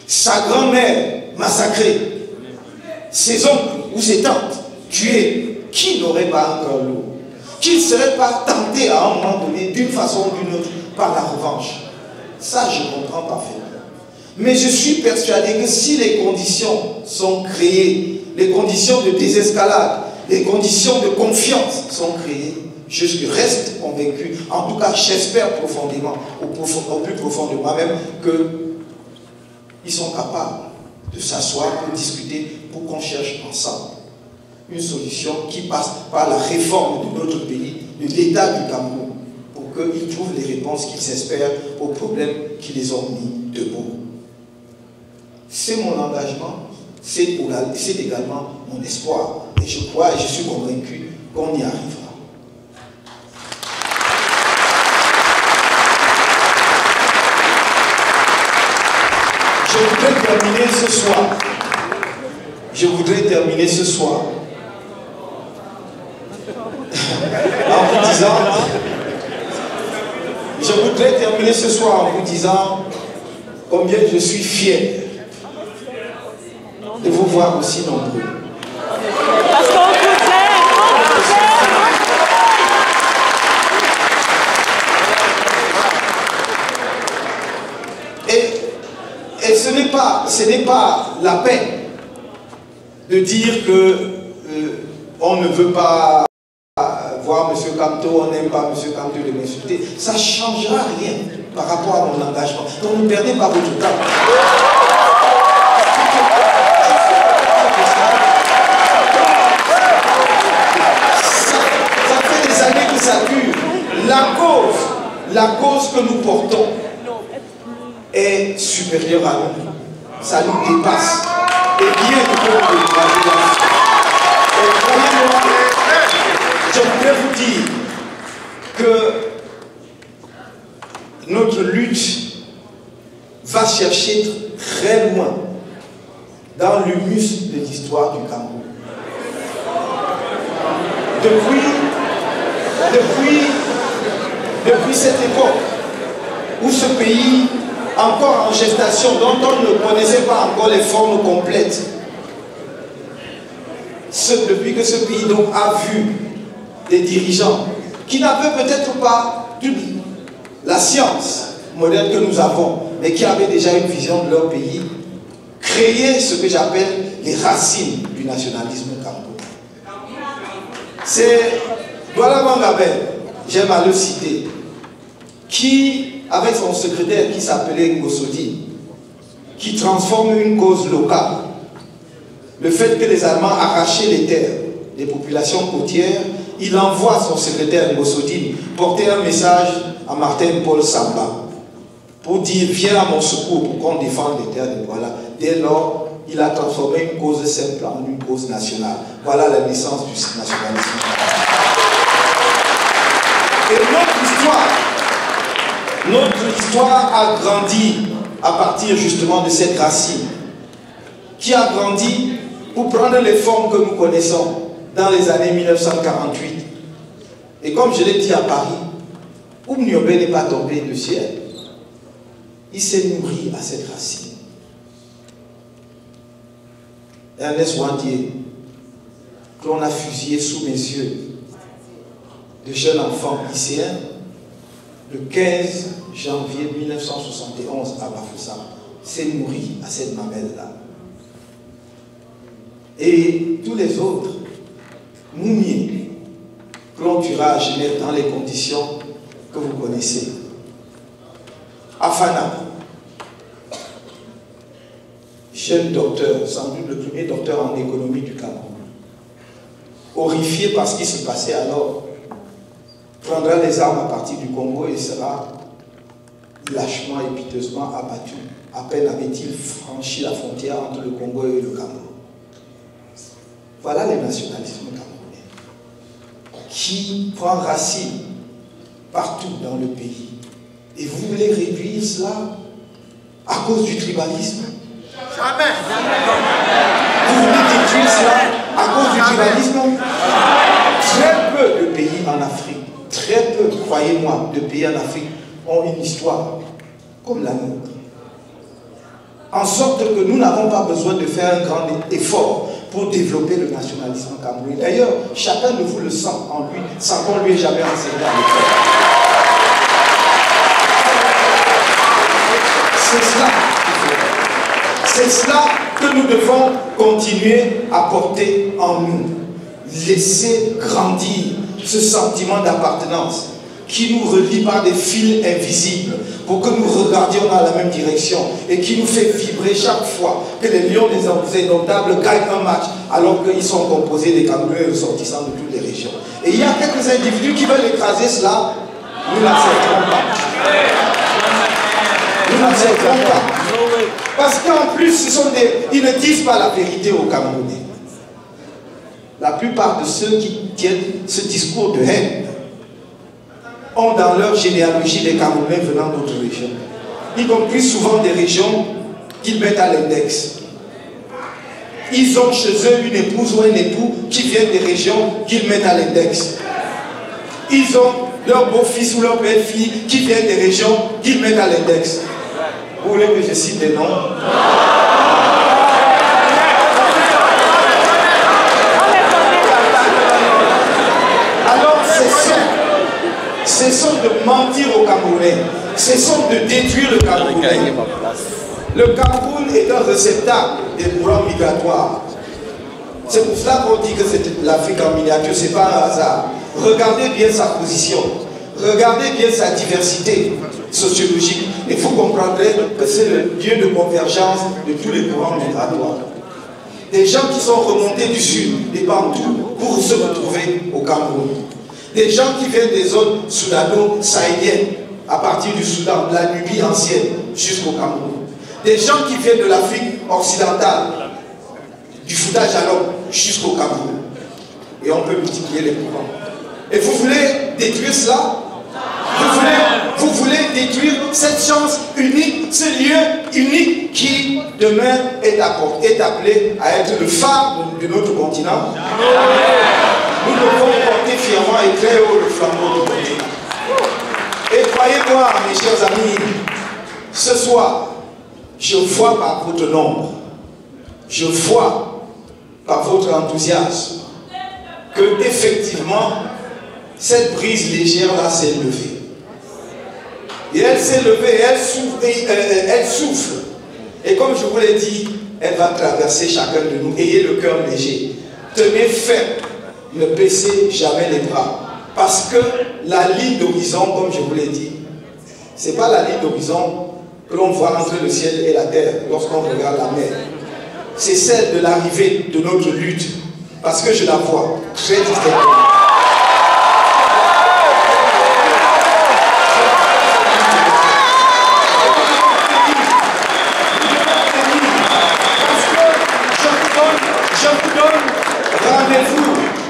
sa grand-mère massacrée, ses oncles ou ses tantes tués? Qui n'aurait pas un cœur lourd? Qui ne serait pas tenté à un moment donné, d'une façon ou d'une autre, par la revanche? Ça, je comprends parfaitement. Mais je suis persuadé que si les conditions sont créées, les conditions de désescalade, les conditions de confiance sont créées, je reste convaincu, en tout cas j'espère profondément, au plus profond de moi-même, qu'ils sont capables de s'asseoir pour discuter, pour qu'on cherche ensemble une solution qui passe par la réforme de notre pays, de l'État du Cameroun, pour qu'ils trouvent les réponses qu'ils espèrent aux problèmes qui les ont mis debout. C'est mon engagement, c'est également mon espoir. Et je crois et je suis convaincu qu'on y arrivera. Je voudrais terminer ce soir en vous disant combien je suis fier de vous voir aussi nombreux. Parce qu'on vous Et ce n'est pas la peine de dire que on ne veut pas voir M. Kanto, on n'aime pas M. Kanto de m'insulter. Ça ne changera rien par rapport à mon engagement. Donc ne perdez pas votre temps. la cause que nous portons est supérieure à nous. Ça nous dépasse. Et bien que nous et croyez-moi, je voudrais vous dire que notre lutte va chercher très loin dans l'humus de l'histoire du Cameroun. Depuis cette époque où ce pays, encore en gestation, dont on ne connaissait pas encore les formes complètes, depuis que ce pays donc a vu des dirigeants qui n'avaient peut-être pas toute la science moderne que nous avons, mais qui avaient déjà une vision de leur pays, créer ce que j'appelle les racines du nationalisme camerounais. C'est Douala Mangabé, j'aime à le citer, qui, avec son secrétaire qui s'appelait Ngosodi, qui transforme une cause locale. Le fait que les Allemands arrachaient les terres des populations côtières, il envoie son secrétaire Ngosodi porter un message à Martin-Paul Samba pour dire « Viens à mon secours pour qu'on défende les terres de Douala ». Dès lors, il a transformé une cause simple en une cause nationale. Voilà la naissance du nationalisme. Et notre histoire a grandi à partir justement de cette racine, qui a grandi pour prendre les formes que nous connaissons dans les années 1948. Et comme je l'ai dit à Paris, Oumniobé n'est pas tombé du ciel. Il s'est nourri à cette racine. Ernest Ouandié, que l'on a fusillé sous mes yeux, de jeunes enfants lycéens, le 15 janvier 1971 à Bafoussam, s'est nourri à cette mamelle-là. Et tous les autres, Moumier, que l'on tuera à Genève dans les conditions que vous connaissez. Afana, jeune docteur, sans doute le premier docteur en économie du Cameroun, horrifié par ce qui se passait alors, prendra les armes à partir du Congo et sera lâchement et piteusement abattu. À peine avait-il franchi la frontière entre le Congo et le Cameroun. Voilà le nationalisme camerounais qui prend racine partout dans le pays. Et vous voulez réduire cela à cause du tribalisme? Jamais. Vous voulez détruire cela à cause du tribalisme? Très peu de pays en Afrique, très peu, croyez-moi, de pays en Afrique ont une histoire comme la nôtre. En sorte que nous n'avons pas besoin de faire un grand effort pour développer le nationalisme camerounais. D'ailleurs, chacun de vous le sent en lui, sans qu'on lui ait jamais enseigné à l'école. C'est cela qu'il faut. C'est cela que nous devons continuer à porter en nous. Laisser grandir ce sentiment d'appartenance qui nous relie par des fils invisibles pour que nous regardions dans la même direction et qui nous fait vibrer chaque fois que les Lions des Indomptables gagnent un match alors qu'ils sont composés des Camerounais ressortissants de toutes les régions. Et il y a quelques individus qui veulent écraser cela. Nous n'accepterons pas. Nous n'accepterons pas. Parce qu'en plus, ils ne disent pas la vérité aux Camerounais. La plupart de ceux qui tiennent ce discours de haine ont dans leur généalogie des Camerounais venant d'autres régions, y compris souvent des régions qu'ils mettent à l'index. Ils ont chez eux une épouse ou un époux qui viennent des régions qu'ils mettent à l'index. Ils ont leur beau-fils ou leur belle-fille qui viennent des régions qu'ils mettent à l'index. Vous voulez que je cite des noms? Alors cessons de mentir aux Camerounais, cessons de détruire le Camerounais. Le Cameroun est un réceptacle des courants migratoires. C'est pour cela qu'on dit que c'est l'Afrique en miniature, ce n'est pas un hasard. Regardez bien sa position, regardez bien sa diversité sociologique et vous comprendrez que c'est le lieu de convergence de tous les courants migratoires. Des gens qui sont remontés du sud, des Bantous, pour se retrouver au Cameroun. des gens qui viennent des zones soudano-sahéliennes, à partir du Soudan, de la Nubie ancienne, jusqu'au Cameroun. Des gens qui viennent de l'Afrique occidentale, du Fouta Jalon, jusqu'au Cameroun. Et on peut multiplier les courants. Et vous voulez détruire cela? Vous voulez détruire cette chance unique, ce lieu unique qui demain est appelé à être le phare de notre continent. Nous devons porter fièrement et très haut le flambeau du continent. Et croyez-moi, mes chers amis, ce soir, je vois par votre nombre, je vois par votre enthousiasme que effectivement cette brise légère là s'est levée. Et elle s'est levée, elle souffle. Et comme je vous l'ai dit, elle va traverser chacun de nous. Ayez le cœur léger. Tenez ferme. Ne baissez jamais les bras. Parce que la ligne d'horizon, comme je vous l'ai dit, ce n'est pas la ligne d'horizon que l'on voit entre le ciel et la terre lorsqu'on regarde la mer. C'est celle de l'arrivée de notre lutte. Parce que je la vois très distinctement.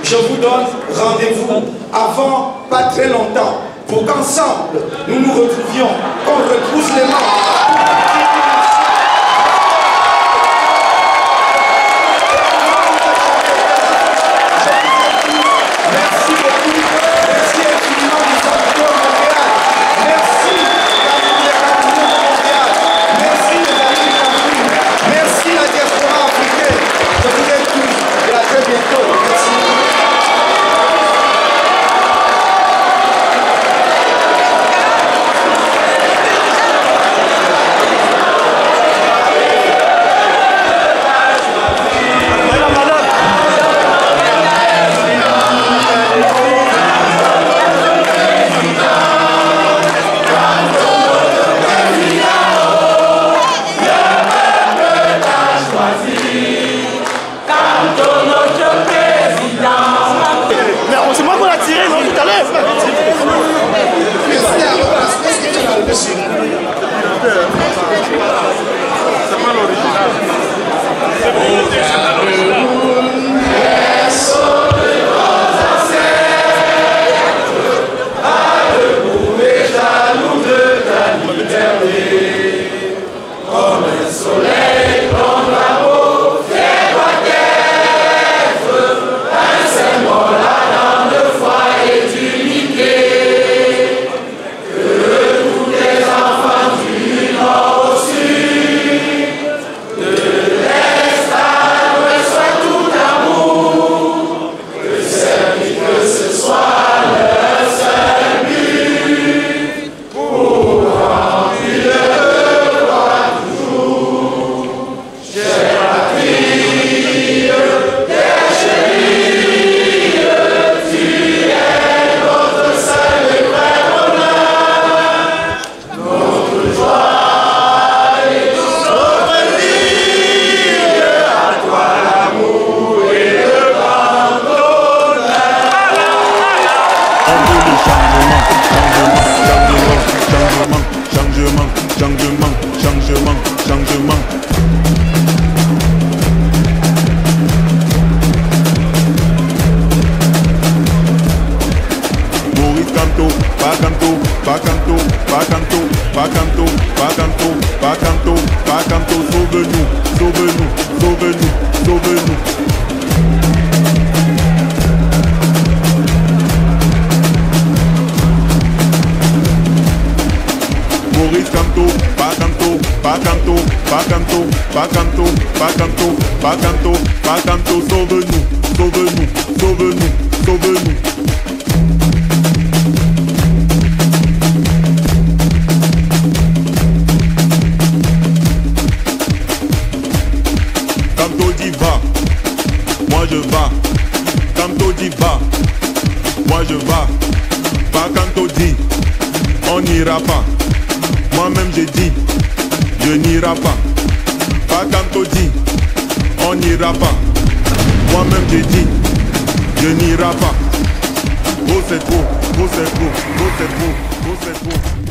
Je vous donne rendez-vous avant pas très longtemps pour qu'ensemble nous nous retrouvions, qu'on retrousse les mains. Merci beaucoup, merci infiniment du Salvador Montréal, merci les Camerounais de Montréal, merci les amis du Cameroun, merci la diaspora africaine. Je vous aime tous et à très bientôt. Merci. Go c'est trop, go c'est trop, go c'est trop, go c'est trop.